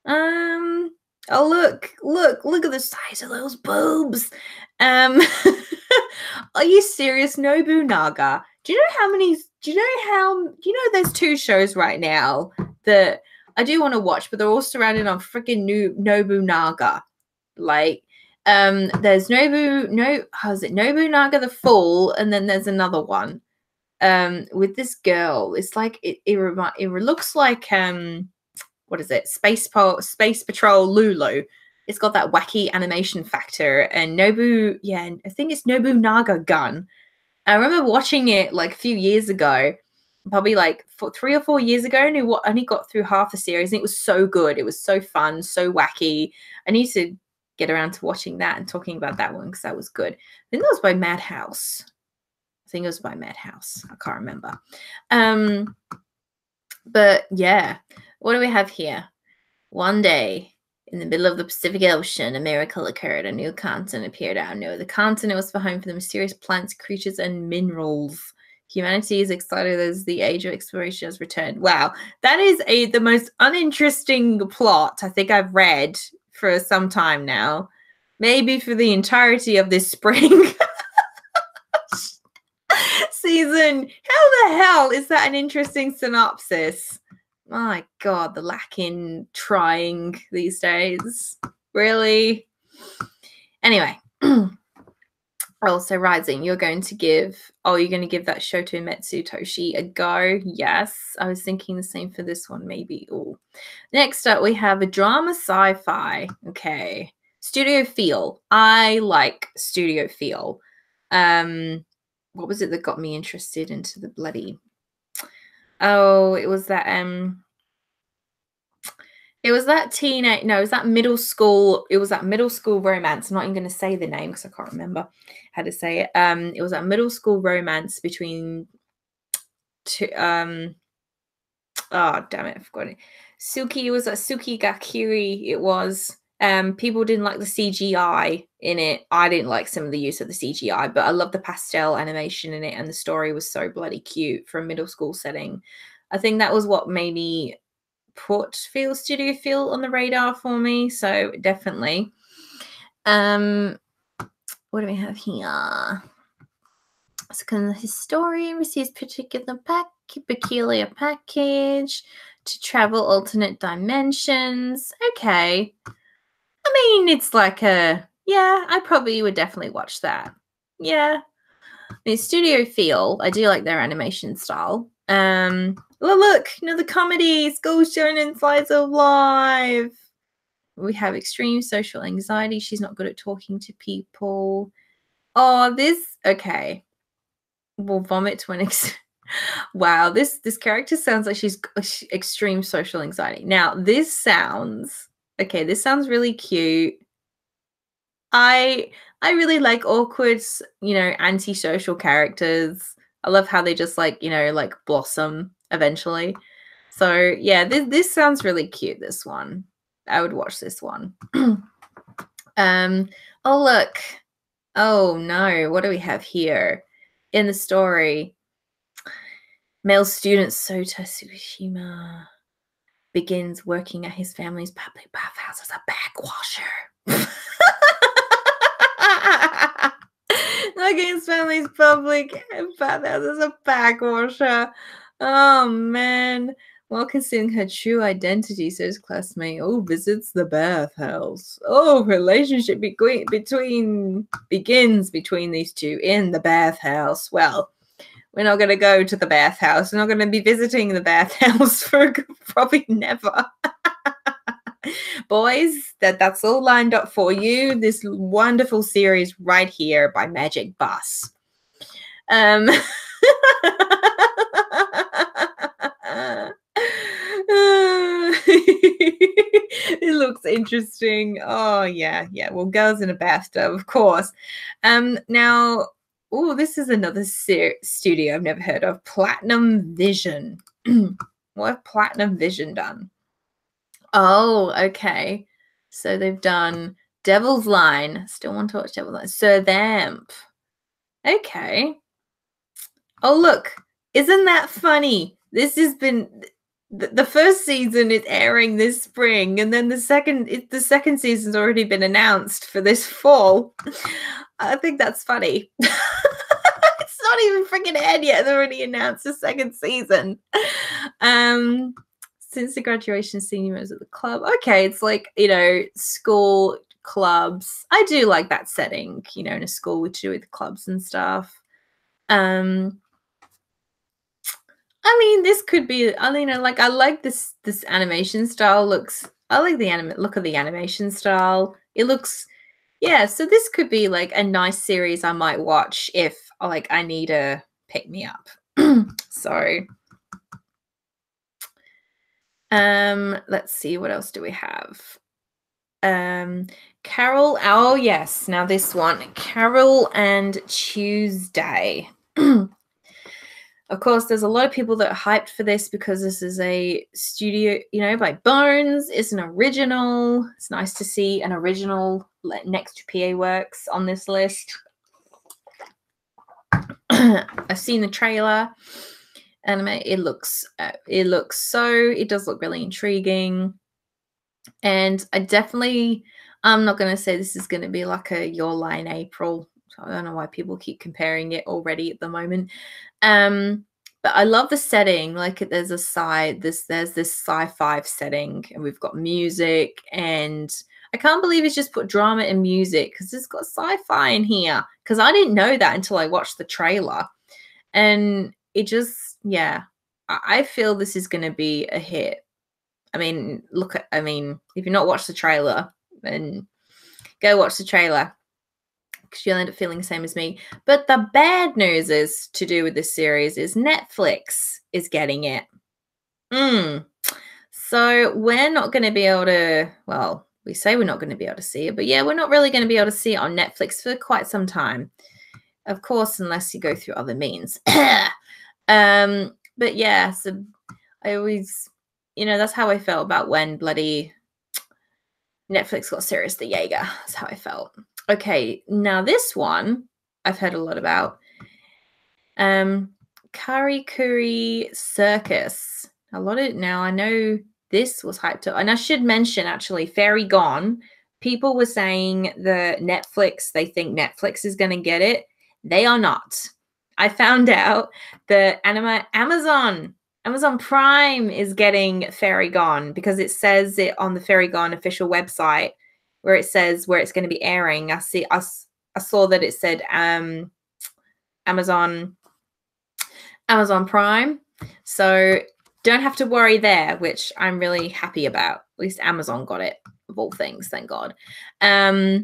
Oh, look at the size of those boobs. Are you serious? Nobunaga. Do you know there's 2 shows right now that I do want to watch, but they're all surrounded on freaking Nobunaga. Like, there's Nobunaga the Fool, and then there's another one. With this girl. It's like it looks like what is it? Space Patrol Lulu. It's got that wacky animation factor, and I think it's Nobunaga Gun. I remember watching it like a few years ago, probably like 3 or 4 years ago, and I only got through half the series, and it was so good. It was so fun, so wacky. I need to get around to watching that and talking about that one, because that was good. Then that was by Madhouse. I think it was by Madhouse. I can't remember. But yeah, what do we have here? One day, in the middle of the Pacific Ocean, a miracle occurred. A new continent appeared out of nowhere. The continent was for home for the mysterious plants, creatures, and minerals. Humanity is excited as the age of exploration has returned. Wow, that is the most uninteresting plot I think I've read for some time now. Maybe for the entirety of this spring season. How the hell is that an interesting synopsis? My God, the lacking trying these days. Really? Anyway. Also, Rising, you're going to give that Shoto Metsu Toshi a go. Yes, I was thinking the same for this one, maybe. Ooh. Next up, we have a drama sci-fi. Okay. Studio Feel. I like Studio Feel. What was it that got me interested into the bloody... Oh, it was that middle school romance. I'm not even going to say the name because I can't remember how to say it. It was that middle school romance between two, oh damn it, I forgot it. It was a Suki Gakiri. It was. People didn't like the CGI in it. I didn't like some of the use of the CGI, but I love the pastel animation in it, and the story was so bloody cute for a middle school setting. I think that was what made me put Studio Feel on the radar for me. So definitely. What do we have here? So the historian receives peculiar package to travel alternate dimensions. Okay. I mean, it's like I probably would definitely watch that. Yeah. I mean, Studio Feel, I do like their animation style. Well, look, the comedy, School Shonen Slice of Life. We have extreme social anxiety. She's not good at talking to people. Oh, this, okay. Will vomit when wow, this character sounds like she's extreme social anxiety. Now, this sounds okay, this sounds really cute. I really like awkward, you know, antisocial characters. I love how they just like, you know, like blossom eventually. So yeah, this sounds really cute, this one. I would watch this one. Oh look. Oh no, what do we have here? In the story, male student Sota Tsushima begins working at his family's public bathhouse as a backwasher. Working his family's public bathhouse as a backwasher. Oh man. While concealing her true identity, says classmate. Oh, visits the bathhouse. Oh, relationship begins between these two in the bathhouse. Well, we're not going to go to the bathhouse. We're not going to be visiting the bathhouse for probably never. Boys, that's all lined up for you. This wonderful series right here by Magic Bus. It looks interesting. Oh yeah. Well, girls in a bathtub, of course. Now, oh, this is another studio I've never heard of. Platinum Vision. What have Platinum Vision done? Oh, okay. So they've done Devil's Line. Still want to watch Devil's Line. Sir Vamp. Okay. Oh, look. Isn't that funny? This has been the first season is airing this spring, and then the second season's already been announced for this fall. I think that's funny. It's not even freaking aired yet. They've already announced the second season. Since the graduation, senior members at the club. Okay, it's like, you know, school clubs. I do like that setting, you know, in a school to do with clubs and stuff. I mean, this could be, I mean, like, I like this animation style. I like the look of the animation style. It looks, yeah, so this could be like a nice series I might watch if like I need a pick me up. So let's see, what else do we have? Carol, oh yes, now this one, Carol and Tuesday. Of course, there's a lot of people that are hyped for this because this is a studio, you know, by Bones. It's an original. It's nice to see an original next to PA Works on this list. I've seen the trailer. Anime. It does look really intriguing. And I'm not going to say this is going to be like a Your Lie in April. I don't know why people keep comparing it already at the moment. But I love the setting. Like there's this sci-fi setting, and we've got music, and I can't believe it's just put drama and music because it's got sci-fi in here. Because I didn't know that until I watched the trailer, and it just, yeah, I feel this is going to be a hit. I mean, if you've not watched the trailer, then go watch the trailer, because you'll end up feeling the same as me. But the bad news is to do with this series is Netflix is getting it. So we're not going to be able to, well, we say we're not going to be able to see it, but yeah, we're not really going to be able to see it on Netflix for quite some time. Of course, unless you go through other means. But yeah, so I always, you know, that's how I felt about when bloody Netflix got Serious the Jaeger. That's how I felt. Okay, now this one I've heard a lot about. Karikuri Circus. Now I know this was hyped up. And I should mention, actually, Fairy Gone. People were saying they think Netflix is going to get it. They are not. I found out that Amazon Prime is getting Fairy Gone because it says it on the Fairy Gone official website where it says where it's going to be airing. I saw that it said Amazon Prime. So don't have to worry there, which I'm really happy about. At least Amazon got it. of all things, thank God. Now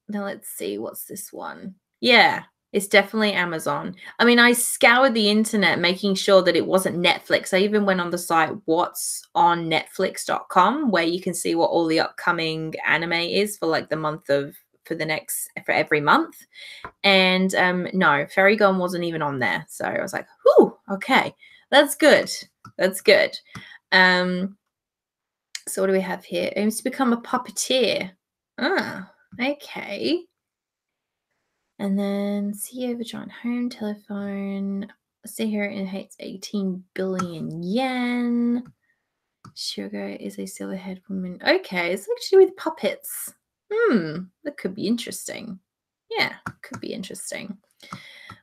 let's see, what's this one? Yeah, it's definitely Amazon. I mean, I scoured the internet making sure that it wasn't Netflix. I even went on the site whatsonnetflix.com where you can see what all the upcoming anime is for like the month of for every month. And no, Fairy Gone wasn't even on there. So I was like, whew, okay, that's good. That's good. So what do we have here? Aims to become a puppeteer. Ah, okay. And then see over giant home telephone. See here it hates 18 billion yen. Sugar is a silver-haired woman. Okay, it's actually with puppets. That could be interesting. Yeah, could be interesting.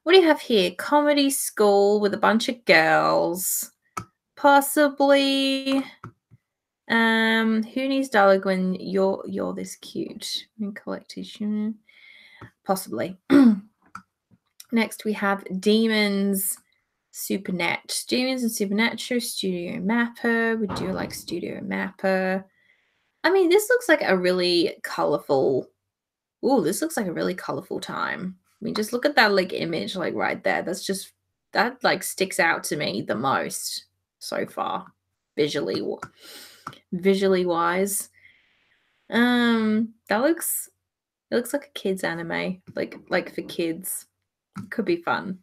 What do you have here? Comedy school with a bunch of girls. Possibly. Who needs dialogue when you're this cute? Collected. Possibly. Next we have Demons Supernet. Demons and Supernatural Studio Mapper. We do like Studio Mapper. I mean, this looks like a really colorful. Ooh, this looks like a really colorful time. I mean, just look at that like image like right there. That like sticks out to me the most so far, visually wise. It looks like a kids anime, like for kids. It could be fun.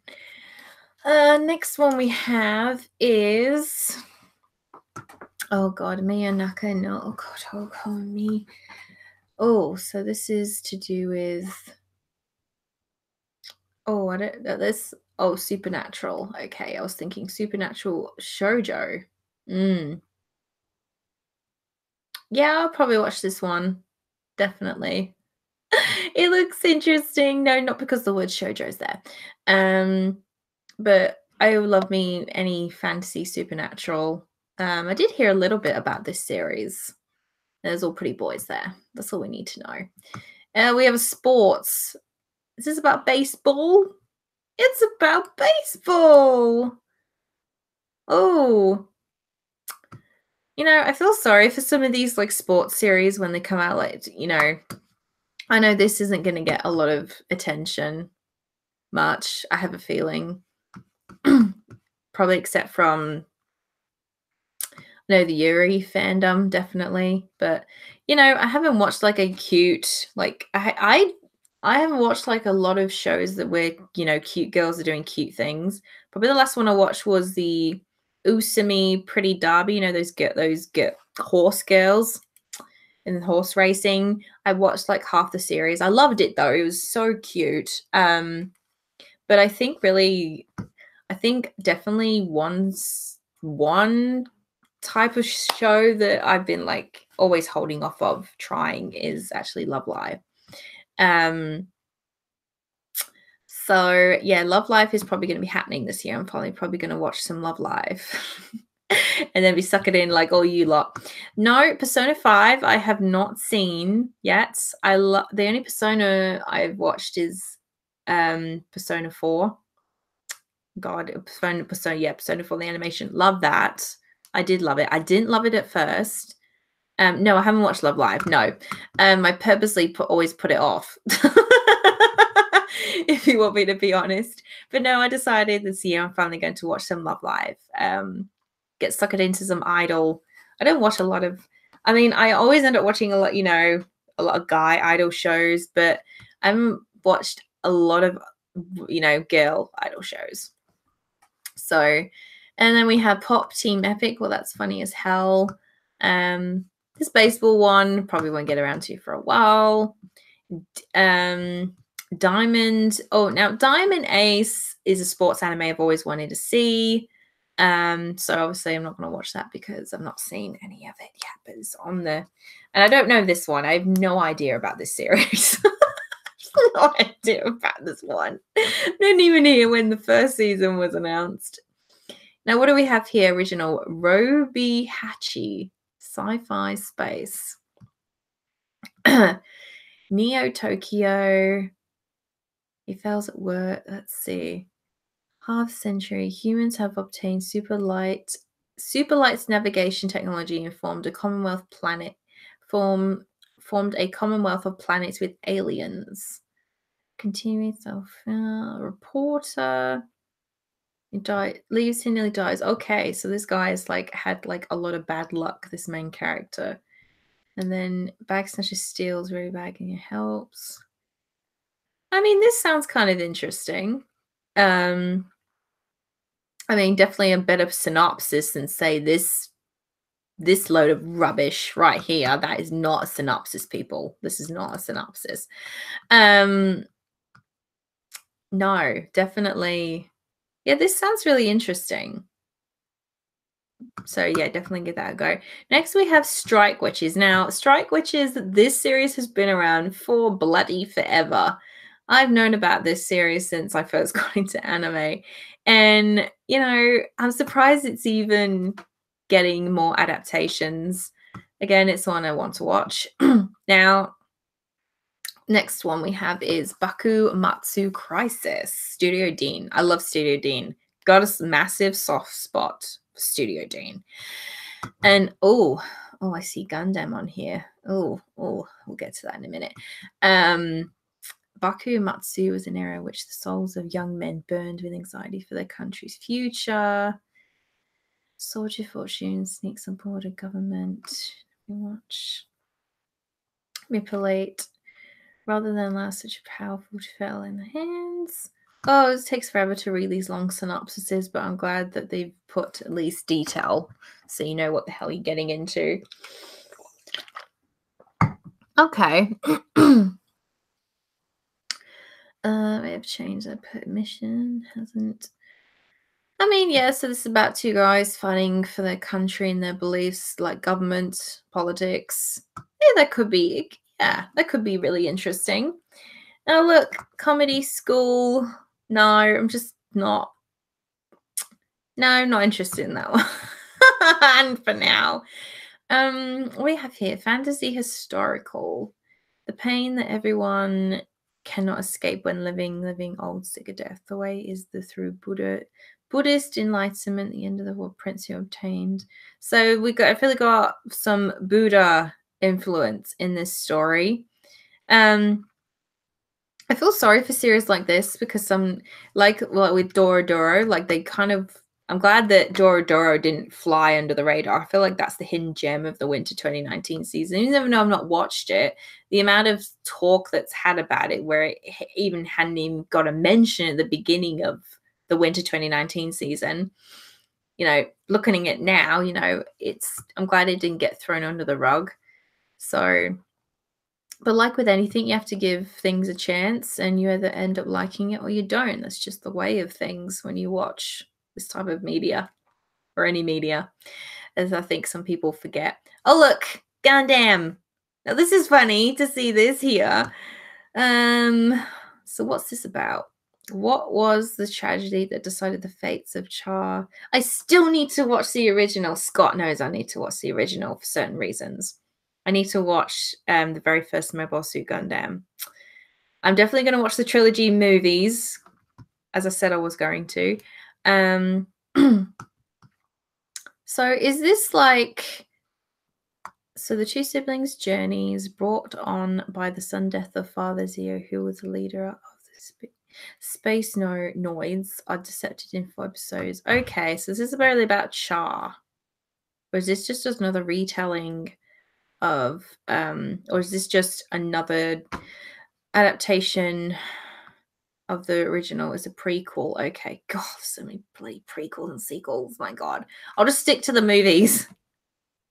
Next one we have is, oh god, Miyonaka. No, oh god, me. Oh, so this is to do with. Oh, I don't know this. Oh, Supernatural. Okay, I was thinking Supernatural JoJo. Yeah, I'll probably watch this one. Definitely. It looks interesting. No, not because the word shoujo's there. But I love me any fantasy supernatural. I did hear a little bit about this series. There's all pretty boys there. That's all we need to know. We have a sports. Is this about baseball? It's about baseball. Oh. You know, I feel sorry for some of these like sports series when they come out like, you know, I know this isn't going to get a lot of attention much, I have a feeling. Probably except from the Yuri fandom, definitely. But you know, I haven't watched like a cute like I haven't watched like a lot of shows that where cute girls are doing cute things. Probably the last one I watched was the Usumi Pretty Derby. You know those horse girls in horse racing. I watched like half the series. I loved it though. It was so cute. But I think definitely one type of show that I've been like always holding off of trying is actually Love Live. So yeah, Love Live is probably going to be happening this year. I'm probably going to watch some Love Live and then be sucking in like all you lot. No, Persona 5 I have not seen yet. The only Persona I've watched is Persona 4. God, Persona 4, the animation. Love that. I did love it. I didn't love it at first. No, I haven't watched Love Live. No. I purposely always put it off. If you want me to be honest. But no, I decided this year I'm finally going to watch some Love Live. Get suckered into some idol. I don't watch a lot of, I mean, I always end up watching a lot of guy idol shows, but I haven't watched a lot of, girl idol shows. So, and then we have Pop Team Epic. Well, that's funny as hell. This baseball one probably won't get around to for a while. Diamond. Oh, now Diamond Ace is a sports anime I've always wanted to see. So obviously I'm not going to watch that because I've not seen any of it yet, but it's on the, and I don't know this one. I have no idea about this series. No idea about this one. Didn't even hear when the first season was announced. Now, what do we have here? Original Robi Hachi Sci-Fi Space. Neo Tokyo. He fails at work. Let's see. Half century. Humans have obtained superlight's navigation technology and formed a Commonwealth planet formed a commonwealth of planets with aliens. Continuing self reporter. He leaves, he nearly dies. Okay, so this guy's like had like a lot of bad luck, this main character. And then Bagsnatcher steals very bag and it helps. I mean, this sounds kind of interesting. I mean, definitely a better synopsis than say this load of rubbish right here. That is not a synopsis, people. This is not a synopsis. No, definitely. Yeah, this sounds really interesting. So yeah, definitely give that a go. Next we have Strike Witches. Now, Strike Witches, this series has been around for bloody forever. I've known about this series since I first got into anime. And, you know, I'm surprised it's even getting more adaptations. Again, it's one I want to watch. Now, next one we have is Baku Matsu Crisis, Studio Dean. I love Studio Dean. Got a massive soft spot for Studio Dean. And I see Gundam on here. We'll get to that in a minute. Baku Matsu was an era in which the souls of young men burned with anxiety for their country's future. Soldier fortune sneaks aboard a government. Watch. Manipulate. Rather than allow such a powerful to fail in the hands. Oh, it takes forever to read these long synopsises, but I'm glad that they've put at least detail so you know what the hell you're getting into. Okay. I have changed the permission. Hasn't. I mean, yeah, so this is about two guys fighting for their country and their beliefs, like government, politics. Yeah, that could be really interesting. Now look, comedy school. No, I'm just not. No, I'm not interested in that one. And for now. We have here fantasy historical. The pain that everyone cannot escape when living old, sick of death. The way is through Buddhist enlightenment, the end of the world prince who obtained. So I feel like got some Buddha influence in this story. I feel sorry for series like this because some like with Doro, like they kind of. I'm glad that Doro didn't fly under the radar. I feel like that's the hidden gem of the winter 2019 season. Even though I've not watched it, the amount of talk that's had about it, where it even hadn't even got a mention at the beginning of the winter 2019 season. You know, looking at it now, you know, I'm glad it didn't get thrown under the rug. So. But like with anything, you have to give things a chance and you either end up liking it or you don't. That's just the way of things when you watch this type of media or any media, as I think some people forget. Oh, look, Gundam. Now, this is funny to see this here. So what's this about? What was the tragedy that decided the fates of Char? I still need to watch the original. Scott knows I need to watch the original for certain reasons. I need to watch the very first Mobile Suit Gundam. I'm definitely going to watch the trilogy movies, as I said I was going to. So is this like... So the two siblings' journeys brought on by the sudden death of Father Zio, who was the leader of the Space Noids, are dissected in 4 episodes. Okay, so this is barely about Char. Or is this just another retelling of or is this just another adaptation of the original as a prequel? Okay, god, so many bloody prequels and sequels. My god, I'll just stick to the movies.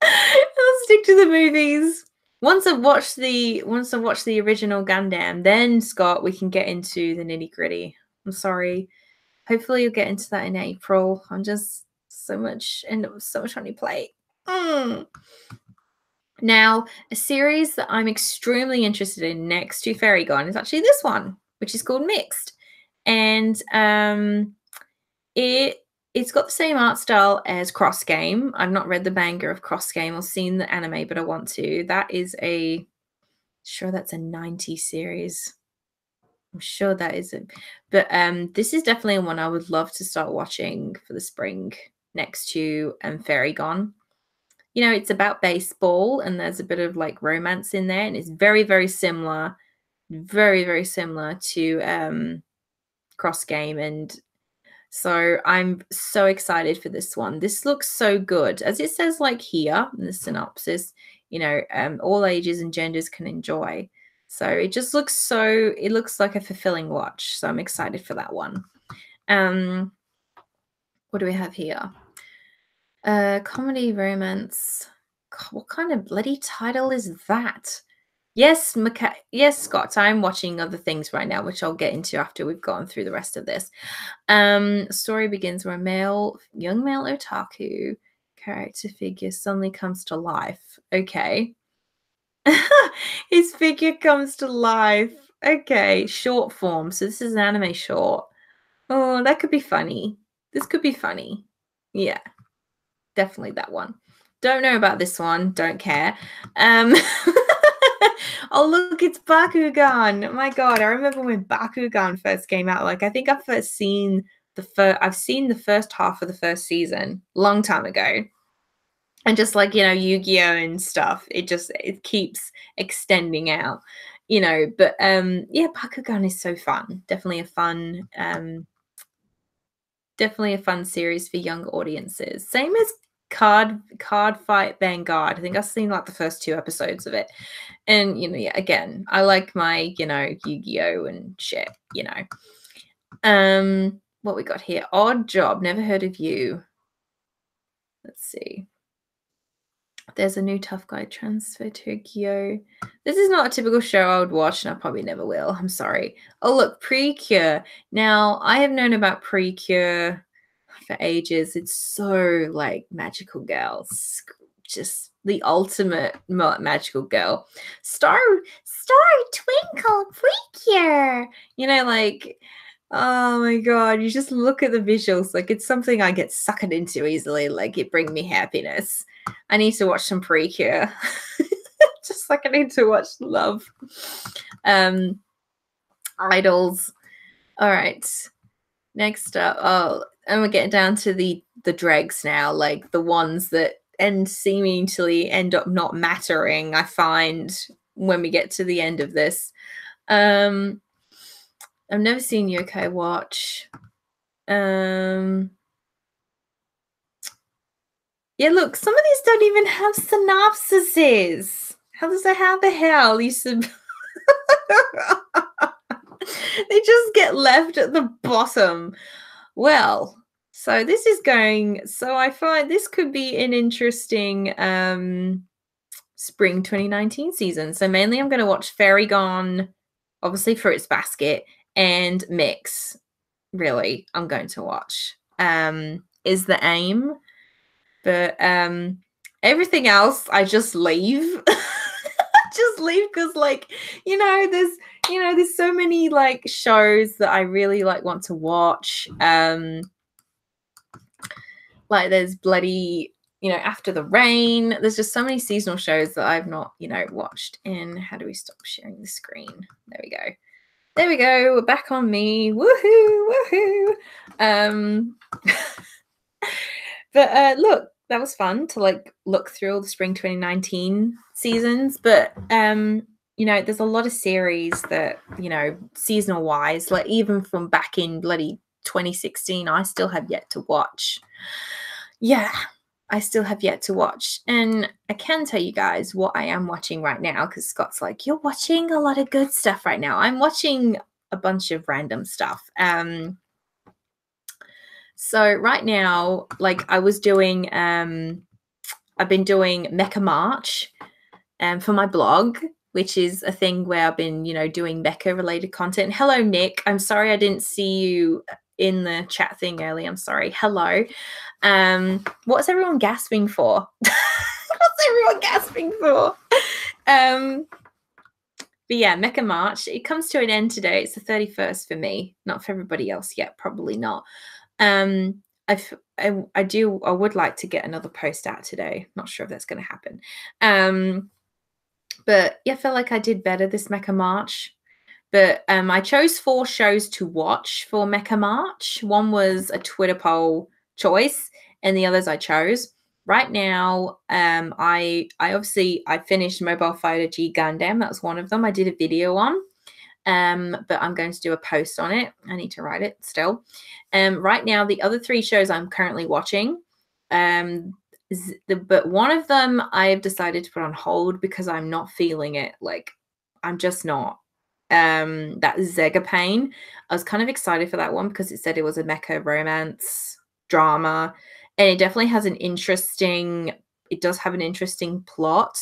I'll stick to the movies. Once I've watched the original Gundam, then Scott, we can get into the nitty gritty. I'm sorry. Hopefully you'll get into that in April. I'm just so much on your plate. Now, a series that I'm extremely interested in next to Fairy Gone is actually this one, which is called Mixed. And it's got the same art style as Cross Game. I've not read the manga of Cross Game or seen the anime, but I want to. That is that's a 90s series. I'm sure that is it. But this is definitely one I would love to start watching for the spring next to Fairy Gone. you know, it's about baseball and there's a bit of like romance in there, and it's very, very similar, very, very similar to Cross Game. And so I'm so excited for this one. This looks so good. As it says like here in the synopsis, you know, all ages and genders can enjoy. So it just looks so, it looks like a fulfilling watch. So I'm excited for that one. What do we have here? Comedy, romance. God, what kind of bloody title is that? Yes, yes, Scott, I'm watching other things right now, which I'll get into after we've gone through the rest of this. Story begins where a young male otaku character figure suddenly comes to life. Okay. His figure comes to life. Okay, short form. So this is an anime short. Oh, that could be funny. This could be funny. Yeah, definitely that one. Don't know about this one. Don't care. Oh, look, it's Bakugan. My God, I remember when Bakugan first came out. Like, I think I've seen the first half of the first season long time ago. And just like, you know, Yu-Gi-Oh and stuff, it keeps extending out, you know. But yeah, Bakugan is so fun. Definitely a fun series for young audiences. Same as Card Fight Vanguard. I think I've seen like the first 2 episodes of it. And, you know, yeah, again, I like my, you know, Yu-Gi-Oh and shit, you know. What we got here? Odd Job. Never heard of you. Let's see. There's a new tough guy transfer Tokyo. This is not a typical show I would watch, and I probably never will. I'm sorry. Oh, look, Precure. Now, I have known about Precure for ages. It's so, like, magical girls. Just the ultimate magical girl. Star Twinkle Precure. You know, like, oh my God, you just look at the visuals. Like, it's something I get suckered into easily. Like, it brings me happiness. I need to watch some Precure. Just like I need to watch Love. Idols. All right. Next up. Oh, and we're getting down to the dregs now, like the ones that seemingly end up not mattering, I find, when we get to the end of this. I've never seen Yokai Watch. Yeah, look, some of these don't even have synopsises. How the hell you they just get left at the bottom. Well, so this is going, so I find this could be an interesting spring 2019 season. So mainly I'm going to watch Fairy Gone, obviously Fruits Basket, and Mix. Really, I'm going to watch. Is the aim. But everything else I just leave. Just leave because, like, you know, there's so many like shows that I really like want to watch. Like there's bloody, you know, After the Rain. There's just so many seasonal shows that I've not, you know, watched. And how do we stop sharing the screen? There we go. There we go. We're back on me. Woohoo! Woohoo! But look, that was fun to like look through all the spring 2019 seasons. But you know, there's a lot of series that, you know, seasonal wise, like even from back in bloody 2016, I still have yet to watch. Yeah, I still have yet to watch. And I can tell you guys what I am watching right now, because Scott's like, you're watching a lot of good stuff right now. I'm watching a bunch of random stuff. So right now, like I was doing, I've been doing Mecha March for my blog, which is a thing where I've been, you know, doing mecha related content. Hello, Nick. I'm sorry I didn't see you in the chat thing earlier. I'm sorry. Hello. What's everyone gasping for? What's everyone gasping for? But yeah, Mecha March, it comes to an end today. It's the 31st for me, not for everybody else yet, probably not. I would like to get another post out today. Not sure if that's going to happen. But yeah, I felt like I did better this Mecha March. But I chose 4 shows to watch for Mecha March. One was a Twitter poll choice, and the others I chose. right now, I obviously I finished Mobile Fighter G Gundam. That was one of them. I did a video on. But I'm going to do a post on it. I need to write it still. Right now, the other 3 shows I'm currently watching, but one of them I've decided to put on hold because I'm not feeling it. Like, I'm just not. That Zega Pain. I was kind of excited for that one because it said it was a mecha romance drama, and it definitely has it does have an interesting plot.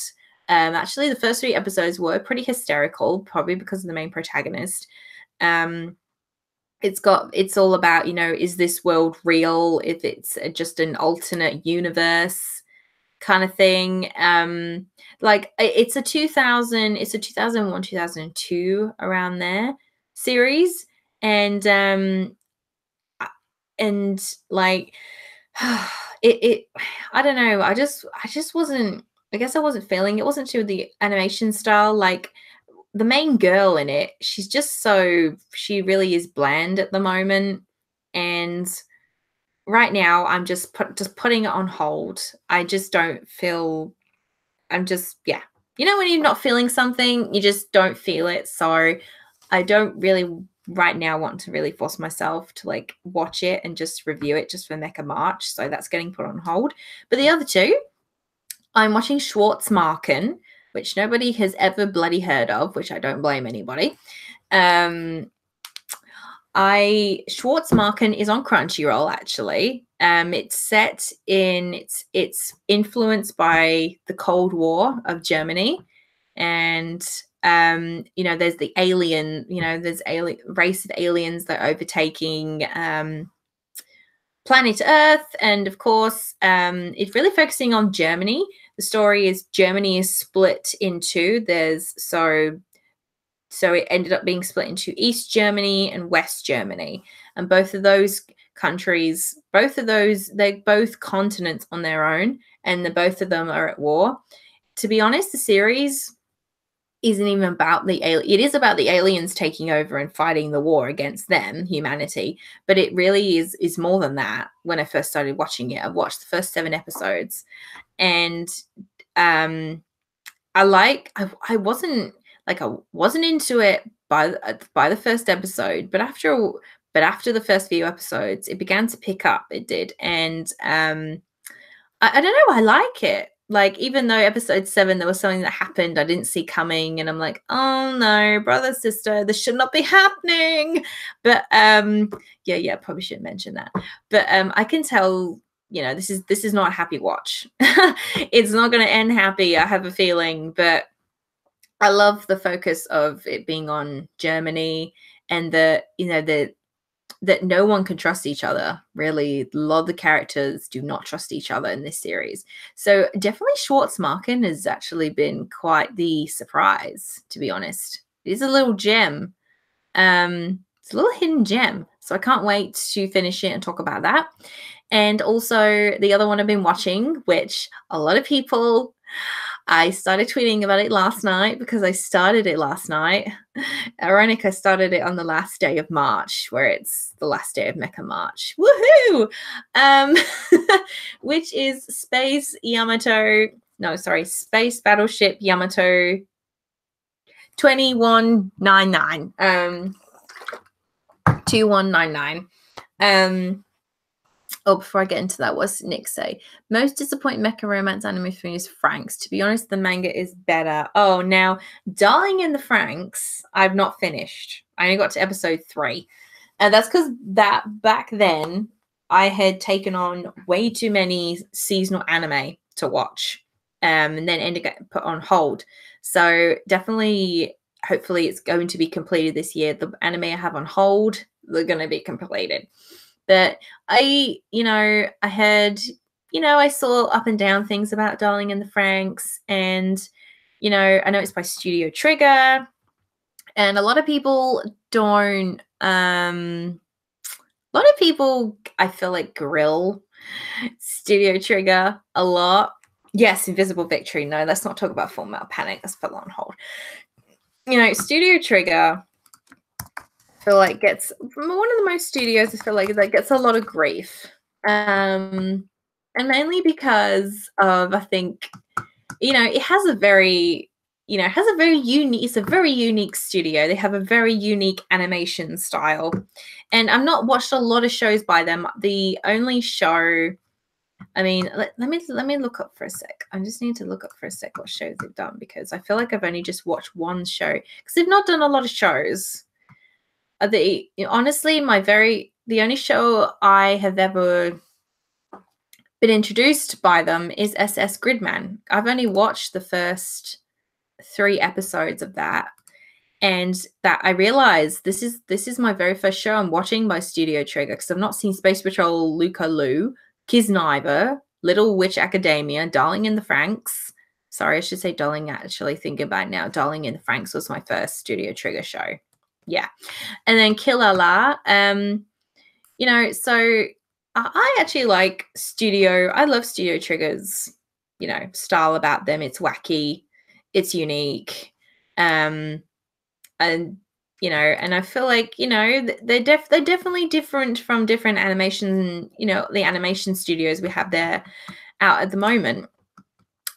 Actually, the first 3 episodes were pretty hysterical, probably because of the main protagonist. It's all about, is this world real? If it's just an alternate universe kind of thing. Like it's a 2001, 2002 around there series, and like it I don't know, I just wasn't, I guess I wasn't feeling it. Wasn't sure the animation style. Like the main girl in it, she really is bland at the moment. And right now I'm just putting it on hold. I just don't feel, yeah. When you're not feeling something, you just don't feel it. So I don't really right now want to really force myself to like watch it and just review it just for Mecha March. So that's getting put on hold. But the other 2, I'm watching Schwarzmarken, which nobody has ever bloody heard of, which I don't blame anybody. Schwarzmarken is on Crunchyroll, actually. It's influenced by the Cold War of Germany. And there's the alien, there's race of aliens that are overtaking planet Earth. And of course, it's really focusing on Germany. The story is Germany is split in 2. So it ended up being split into East Germany and West Germany. And both of those countries, they're both continents on their own, and both of them are at war. To be honest, the series isn't even about it is about the aliens taking over and fighting the war against them, humanity. But it really is more than that. When I first started watching it, I've watched the first 7 episodes, and I wasn't into it by the first episode, but after the first few episodes, it began to pick up. It did, and I don't know, I like it. Like, even though episode 7, there was something that happened I didn't see coming, and I'm like, oh no, brother, sister, this should not be happening. But yeah, probably shouldn't mention that. But I can tell, this is not a happy watch. It's not going to end happy, I have a feeling. But I love the focus of it being on Germany, and that no one can trust each other. Really, a lot of the characters do not trust each other in this series. So definitely Schwarzmarken has actually been quite the surprise, to be honest. It is a little gem. It's a little hidden gem. So I can't wait to finish it and talk about that. And also the other one I've been watching, which a lot of people, I started tweeting about it last night because I started it last night. Ironic, I started it on the last day of March, where it's the last day of Mecha March. Woohoo! Which is Space Battleship Yamato 2199. 2199. Oh, before I get into that, what's Nick say? Most disappointing mecha romance anime for me is Franks. To be honest, the manga is better. Oh, now, Darling in the Franks, I've not finished. I only got to episode 3. And that's because back then, I had taken on way too many seasonal anime to watch. And then ended up put on hold. So definitely, hopefully it's going to be completed this year. The anime I have on hold, they're going to be completed. But I heard, I saw up and down things about Darling in the Franks, and, I know it's by Studio Trigger, and a lot of people don't, a lot of people, I feel like, grill Studio Trigger a lot. Yes, Invisible Victory. No, let's not talk about Full Metal Panic. Let's put that on hold. Studio Trigger, I feel like gets one of the most studios, I feel like, that gets a lot of grief. And and mainly because of, I think, it has a very, it's a very unique studio. They have a very unique animation style. And I've not watched a lot of shows by them. The only show, I mean, let me look up for a sec. I just need to look up for a sec what shows they've done, because I feel like I've only just watched one show, because they've not done a lot of shows. Honestly, the only show I have ever been introduced by them is SS Gridman. I've only watched the first 3 episodes of that, and that I realized this is my very first show I'm watching by Studio Trigger, because I've not seen Space Patrol Luca Lu, Kisniver, Little Witch Academia, Darling in the Franxx. Sorry, I should say Darling, actually thinking about it now. Darling in the Franxx was my first Studio Trigger show. Yeah. And then Killala, so I actually like I love Studio Trigger's, style about them. It's wacky, it's unique. And, and I feel like, they're definitely different from different animation, the animation studios we have there out at the moment.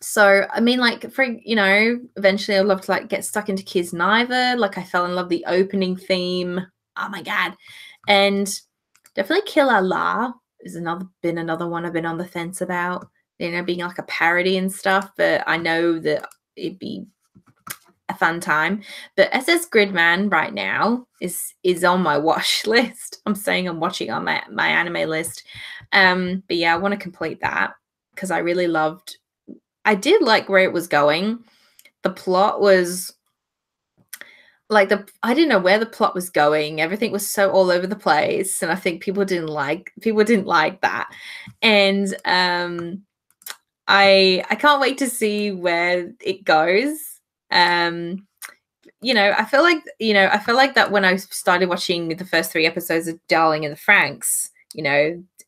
So, I mean, like, eventually I'd love to, like, get stuck into Kisniver. Like, I fell in love with the opening theme. Oh, my God. And definitely Killer La is been another one I've been on the fence about, being like a parody and stuff. But I know that it'd be a fun time. But SS Gridman right now is on my watch list. I'm saying I'm watching on my anime list. But yeah, I want to complete that, because I did like where it was going. The plot was like I didn't know where the plot was going. Everything was so all over the place, and I think people didn't like that. And I can't wait to see where it goes. I feel like that when I started watching the first 3 episodes of Darling in the Franxx,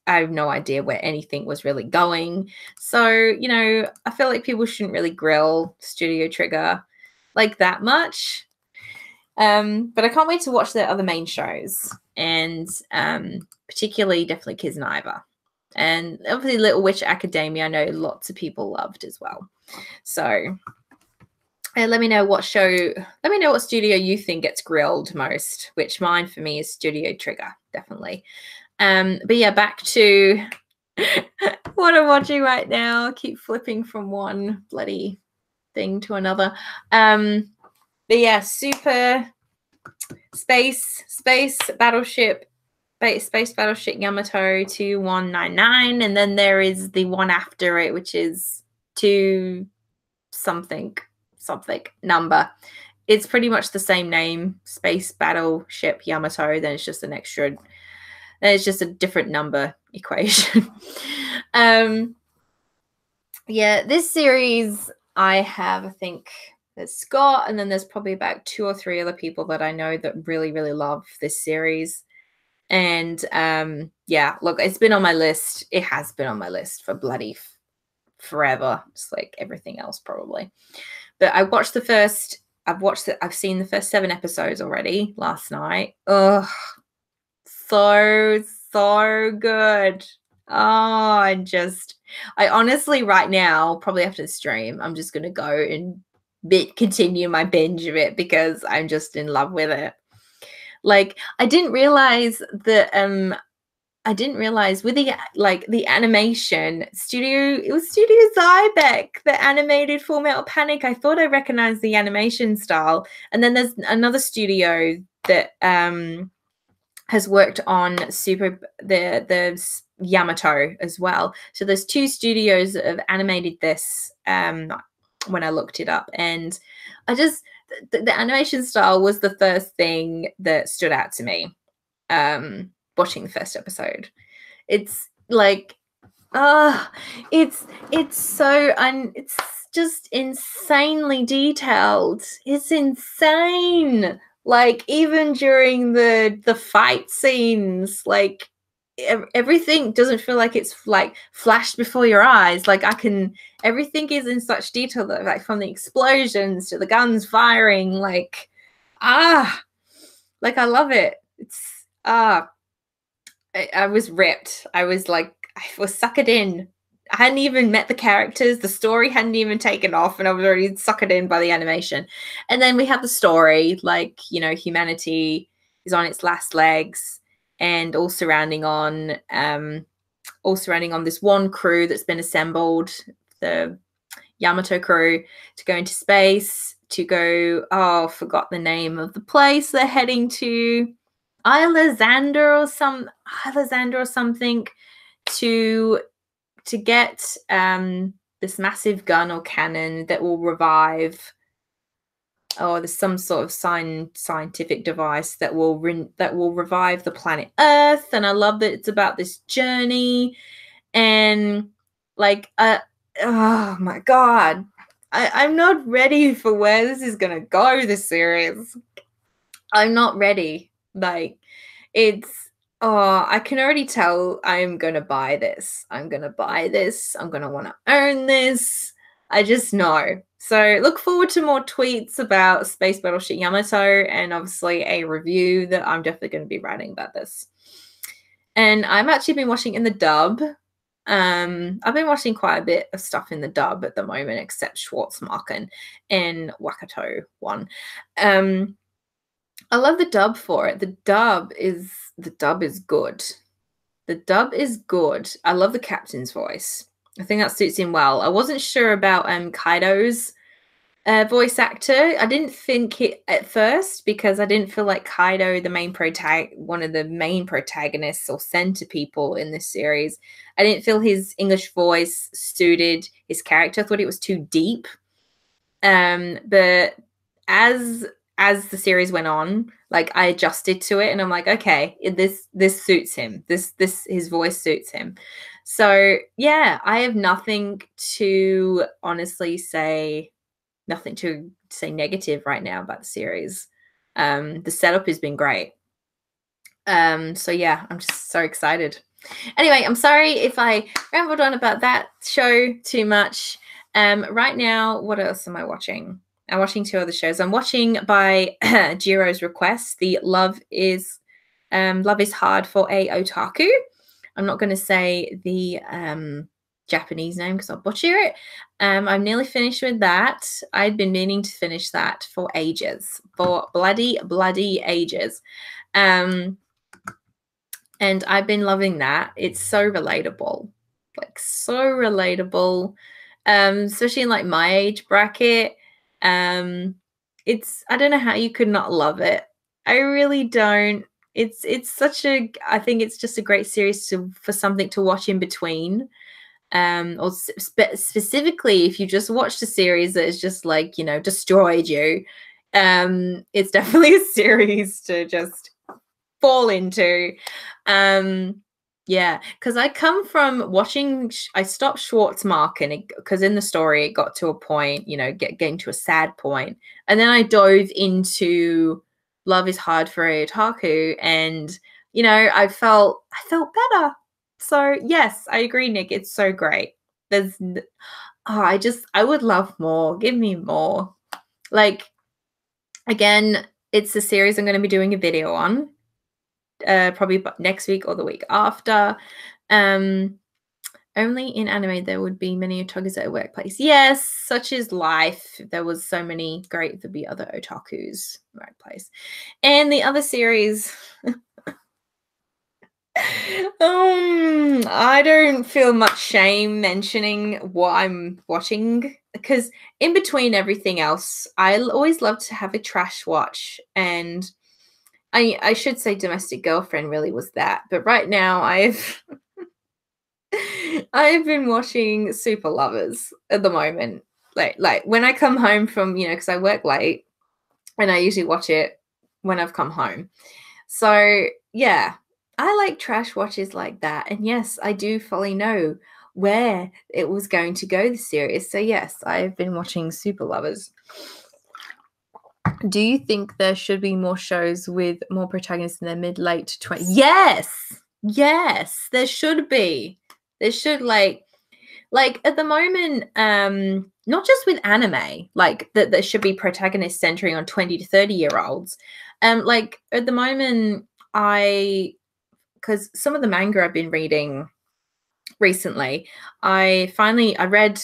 I have no idea where anything was really going. So, I feel like people shouldn't really grill Studio Trigger like that much. But I can't wait to watch their other main shows, and particularly definitely Kisniver. And obviously Little Witch Academia, I know lots of people loved as well. So let me know what studio you think gets grilled most, which mine for me is Studio Trigger, definitely. But yeah, back to what I'm watching right now. I keep flipping from one bloody thing to another. But yeah, Super Space Battleship Yamato 2199, and then there is the one after it, which is 2 something number. It's pretty much the same name, Space Battleship Yamato, then it's just an extra. It's just a different number equation. Yeah, this series I have, I think there's Scott, and then there's probably about 2 or 3 other people that I know that really, really love this series. And yeah, look, it's been on my list. It has been on my list for bloody forever, just like everything else probably. But I've seen the first 7 episodes already last night. Ugh. So good. Oh, I honestly right now, probably after the stream, I'm just gonna go and continue my binge of it, because I'm just in love with it. Like, I didn't realize with the the animation studio, it was Studio Zybeck that animated Full Metal Panic. I thought I recognized the animation style, and then there's another studio that has worked on the Yamato as well. So there's 2 studios that have animated this when I looked it up, and the animation style was the first thing that stood out to me watching the first episode. It's like, it's just insanely detailed. It's insane. Like, even during the fight scenes, like everything doesn't feel like it's like flashed before your eyes. Like, everything is in such detail that, like, from the explosions to the guns firing, like, I love it. It's I was ripped. I was suckered in. I hadn't even met the characters. The story hadn't even taken off, and I was already suckered in by the animation. And then we have the story, like, you know, humanity is on its last legs, and all surrounding on this one crew that's been assembled, the Yamato crew, to go into space, to go, oh, forgot the name of the place they're heading to, Alexander or something, to get this massive gun or cannon that will revive, or there's some sort of scientific device that will revive the planet Earth. And I love that it's about this journey, and like oh my god, I'm not ready for where this is gonna go, this series. I'm not ready. Like, it's, oh, I can already tell I'm gonna buy this. I'm gonna want to own this. I just know. So look forward to more tweets about Space Battleship Yamato, and obviously a review that I'm definitely going to be writing about this. And I've actually been watching in the dub. I've been watching quite a bit of stuff in the dub at the moment, except Schwarzmarken and Wakato one. I love the dub for it. The dub is good. The dub is good. I love the captain's voice. I think that suits him well. I wasn't sure about Kaido's voice actor. I didn't think it at first, because I didn't feel like Kaido, one of the main protagonists or center people in this series, I didn't feel his English voice suited his character. I thought it was too deep. But as the series went on, like, I adjusted to it, and I'm like, okay, this suits him. His voice suits him. So yeah, I have nothing to say negative right now about the series. The setup has been great. So yeah, I'm just so excited. Anyway, I'm sorry if I rambled on about that show too much. Right now, what else am I watching? I'm watching two other shows. I'm watching, by Jiro's request, the Love is Hard for a Otaku. I'm not going to say the Japanese name because I'll butcher it. I'm nearly finished with that. I'd been meaning to finish that for ages, for bloody ages. And I've been loving that. It's so relatable, like so relatable, especially in like my age bracket. It's, I don't know how you could not love it. I really don't. It's such a, I think it's just a great series for something to watch in between. Or specifically if you just watched a series that is just like, you know, destroyed you, it's definitely a series to just fall into. Yeah, because I come from watching, I stopped Schwarzmarken because in the story it got to a point, you know, getting to a sad point, and then I dove into Love is Hard for a Otaku, and you know, I felt better. So yes, I agree, Nick. It's so great. There's, I would love more. Give me more. Like, again, it's a series I'm going to be doing a video on, probably next week or the week after. Only in anime there would be many otakus at a workplace. Yes, such is life. There was so many great, there'd be other otakus workplace. And the other series, I don't feel much shame mentioning what I'm watching, because in between everything else, I always love to have a trash watch, and I should say Domestic Girlfriend really was that, but right now I've been watching Super Lovers at the moment. Like when I come home from, you know, because I work late, and I usually watch it when I've come home. So yeah, I like trash watches like that. And yes, I do fully know where it was going to go, the series. So yes, I've been watching Super Lovers. Do you think there should be more shows with more protagonists in their mid-late 20s? Yes, there should be. There should, like at the moment, not just with anime, like that there should be protagonists centering on 20 to 30-year-olds. Like at the moment, because some of the manga I've been reading recently. I read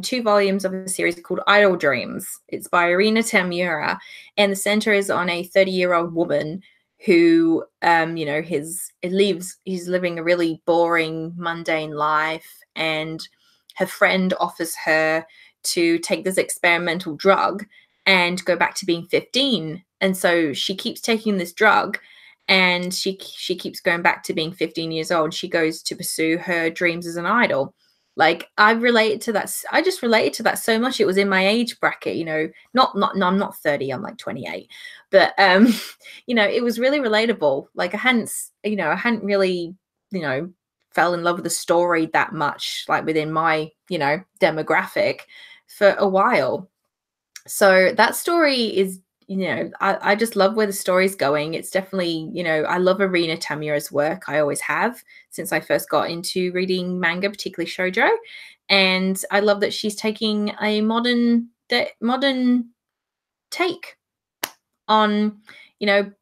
2 volumes of a series called Idle Dreams. It's by Arina Tamura, and the center is on a 30-year-old woman who, he's living a really boring, mundane life, and her friend offers her to take this experimental drug and go back to being 15. And so she keeps taking this drug, and she keeps going back to being 15 years old. She goes to pursue her dreams as an idol. Like, I related to that. I just related to that so much. It was in my age bracket, not no, I'm not 30, I'm like 28. But it was really relatable. Like, I hadn't really, fell in love with the story that much, like within my, demographic for a while. So that story is, I just love where the story's going. It's definitely, I love Arina Tamura's work. I always have since I first got into reading manga, particularly shoujo. And I love that she's taking a modern take on,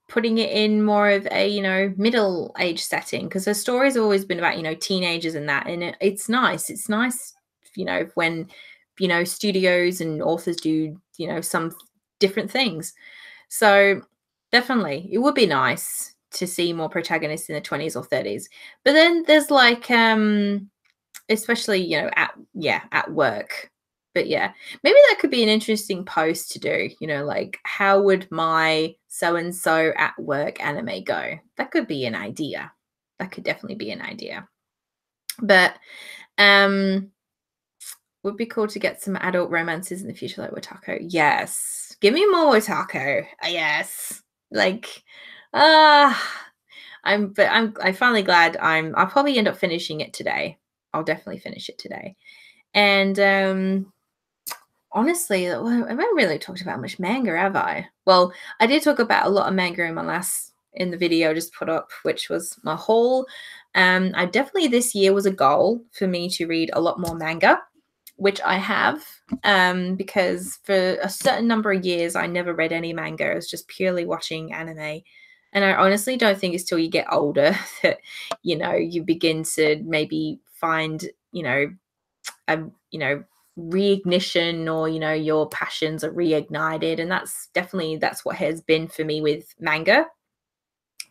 putting it in more of a, middle age setting, because her story's always been about, teenagers and that. And it's nice. It's nice, when, studios and authors do, some different things. So definitely it would be nice to see more protagonists in the 20s or 30s. But then there's like especially at work. But yeah, maybe that could be an interesting post to do, like, how would my so and so at work anime go? That could be an idea. That could definitely be an idea. But would be cool to get some adult romances in the future, like Watako. Yes. Give me more Watako. Yes. Like, I'm finally glad I'll probably end up finishing it today. I'll definitely finish it today. And honestly, I haven't really talked about much manga, have I? Well, I did talk about a lot of manga in the video I just put up, which was my haul. I definitely, this year was a goal for me to read a lot more manga, which I have, because for a certain number of years, I never read any manga. I was just purely watching anime. And I honestly don't think it's till you get older that, you begin to maybe find, a, reignition, or, your passions are reignited. And that's what has been for me with manga.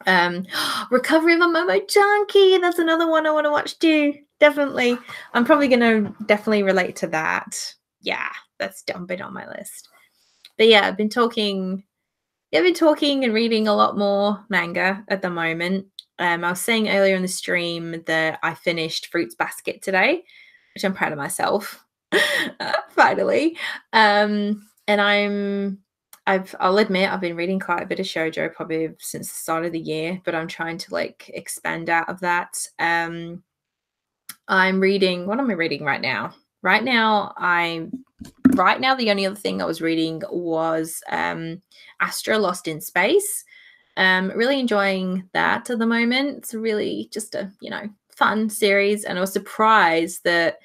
Recovery of a Momo Junkie. That's another one I want to watch too. Definitely. I'm probably going to definitely relate to that. Yeah, that's been on my list. But yeah, I've been talking and reading a lot more manga at the moment. I was saying earlier in the stream that I finished Fruits Basket today, which I'm proud of myself. Finally. And I'll admit I've been reading quite a bit of shoujo probably since the start of the year, but I'm trying to like expand out of that. I'm reading, what am I reading right now? Right now, the only other thing I was reading was Astra Lost in Space. Really enjoying that at the moment. It's really just a, fun series. And I was surprised that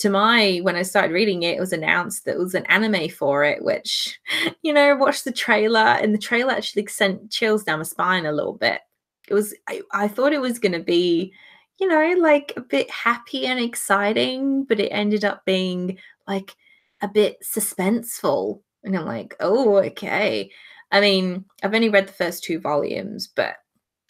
when I started reading it, it was announced that it was an anime for it, which, watched the trailer, and the trailer actually sent chills down my spine a little bit. I thought it was going to be, like a bit happy and exciting, but it ended up being like a bit suspenseful. And I'm like, oh, okay. I mean, I've only read the first 2 volumes, but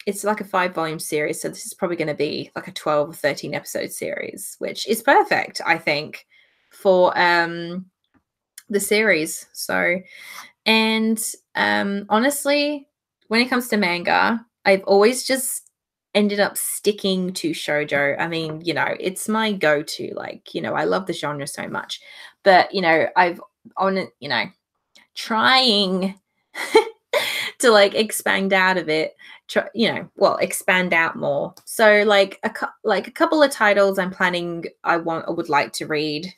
it's like a 5-volume series. So this is probably going to be like a 12 or 13 episode series, which is perfect, I think, for the series. So, and honestly, when it comes to manga, I've always just ended up sticking to shoujo. I mean, it's my go-to. Like, I love the genre so much, but trying to like expand out of it, expand out more. So like a couple of titles I'm planning, I would like to read,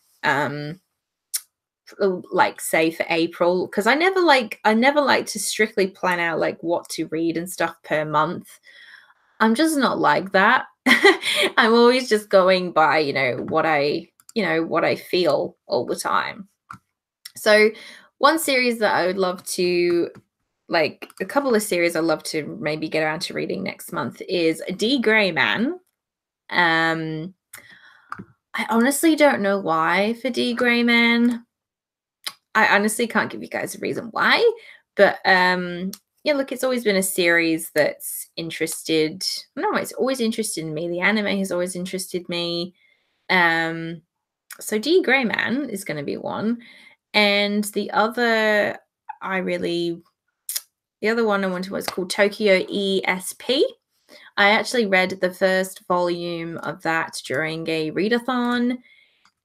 like say for April, because I never like to strictly plan out like what to read and stuff per month. I'm just not like that. I'm always just going by, what I feel all the time. So one series that I would love to, like a couple of series I'd love to maybe get around to reading next month is D. Gray Man. I honestly don't know why for D Grey Man. I honestly can't give you guys a reason why, but yeah, look, it's always been a series that's interested. No, it's always interested in me. The anime has always interested me. So D Grey Man is going to be one, and the other one I wanted was called Tokyo ESP. I actually read the first volume of that during a readathon,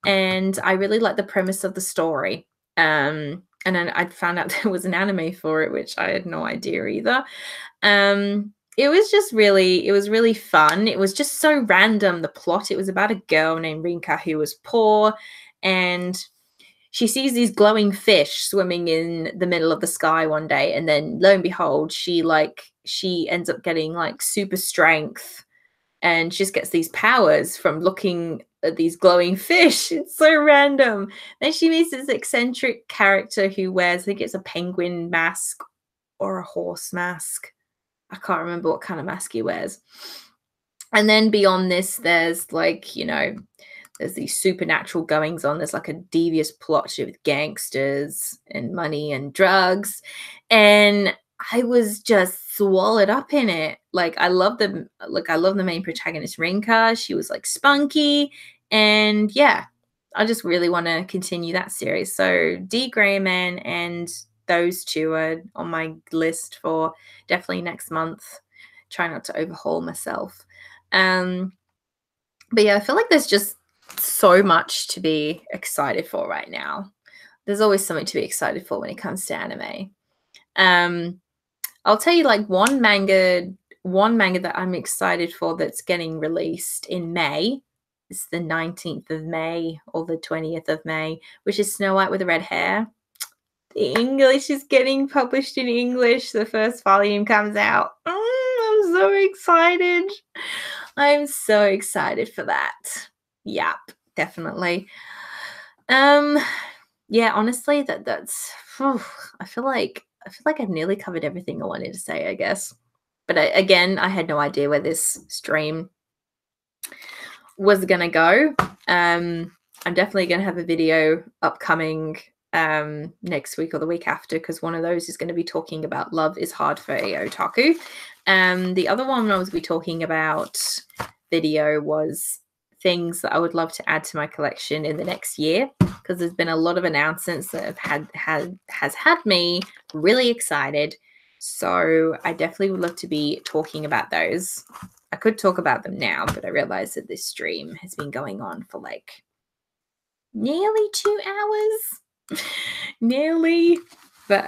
and I really liked the premise of the story. And then I found out there was an anime for it, which I had no idea either. It was really fun. It was just so random, the plot. It was about a girl named Rinka who was poor, and she sees these glowing fish swimming in the middle of the sky one day, and then lo and behold, she ends up getting like super strength, and she just gets these powers from looking at these glowing fish. It's so random. Then she meets this eccentric character who wears, I think it's a penguin mask or a horse mask. I can't remember what kind of mask he wears. And then beyond this, there's like, there's these supernatural goings on. There's like a devious plot with gangsters and money and drugs. And I was just swallowed up in it. Like I love the main protagonist, Rinka. She was like spunky. And yeah, I just really want to continue that series. So D Grey Man and those two are on my list for definitely next month. Try not to overhaul myself. But yeah, I feel like there's just so much to be excited for right now. There's always something to be excited for when it comes to anime. I'll tell you like one manga that I'm excited for that's getting released in May. It's the 19th of May or the 20th of May, which is Snow White with the Red Hair. The English is getting published in English. The first volume comes out. I'm so excited. I'm so excited for that. Yep, definitely. Yeah, honestly, that's I feel like I've nearly covered everything I wanted to say, I guess. But again, I had no idea where this stream was gonna go. I'm definitely gonna have a video upcoming next week or the week after, because one of those is going to be talking about Love is Hard for a Otaku. The other one I was going to be talking about video was things that I would love to add to my collection in the next year, because there's been a lot of announcements that has had me really excited. So I definitely would love to be talking about those. I could talk about them now, but I realized that this stream has been going on for like nearly 2 hours. Nearly. But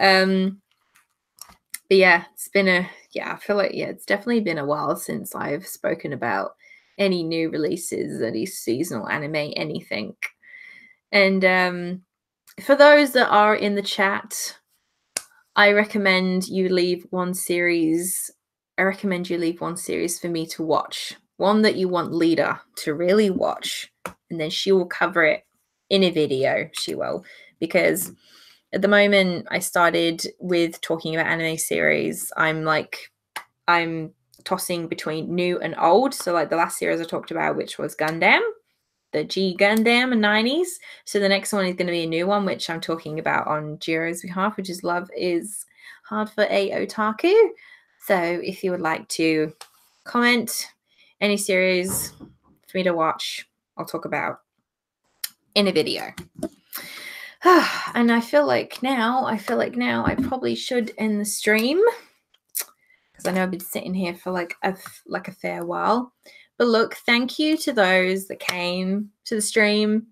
yeah, I feel like it's definitely been a while since I've spoken about any new releases, any seasonal anime, anything. And for those that are in the chat, I recommend you leave one series. For me to watch. One that you want Lita to really watch, and then she will cover it in a video. She will, because at the moment I started with talking about anime series. I'm tossing between new and old. So like the last series I talked about, which was Gundam, the G Gundam in 90s. So the next one is going to be a new one, which I'm talking about on Jiro's behalf, which is Love is Hard for a Otaku. So if you would like to comment any series for me to watch, I'll talk about in a video. And I feel like now I probably should end the stream, because I know I've been sitting here for like a fair while. But look, thank you to those that came to the stream.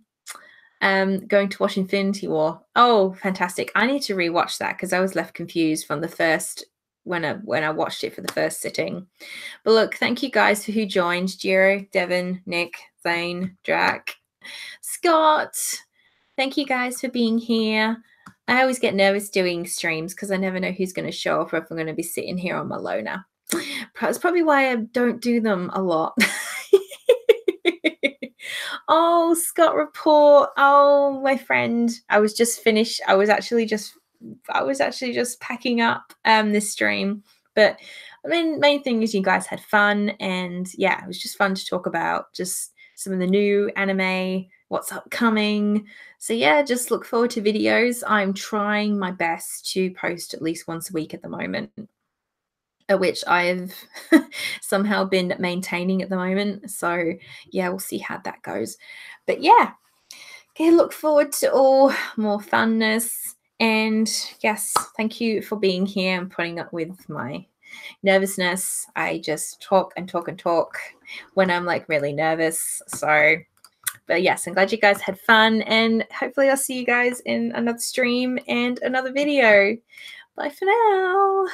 Going to watch Infinity War. Oh, fantastic. I need to rewatch that, because I was left confused from the first when I watched it for the first sitting. But look, thank you guys for who joined. Jiro, Devin, Nick, Zane, Drac, Scott. Thank you guys for being here. I always get nervous doing streams because I never know who's going to show up, or if I'm going to be sitting here on my loner. That's probably why I don't do them a lot. Oh, Scott Report. Oh, my friend. I was actually just packing up this stream. But I mean, main thing is you guys had fun, and yeah, it was just fun to talk about just some of the new anime, what's upcoming. So yeah, just look forward to videos. I'm trying my best to post at least once a week at the moment, which I've somehow been maintaining at the moment. So yeah, we'll see how that goes. But yeah, okay, look forward to all more funness. And yes, thank you for being here and putting up with my nervousness. I just talk and talk and talk when I'm like really nervous. So, but yes, I'm glad you guys had fun, and hopefully I'll see you guys in another stream and another video. Bye for now.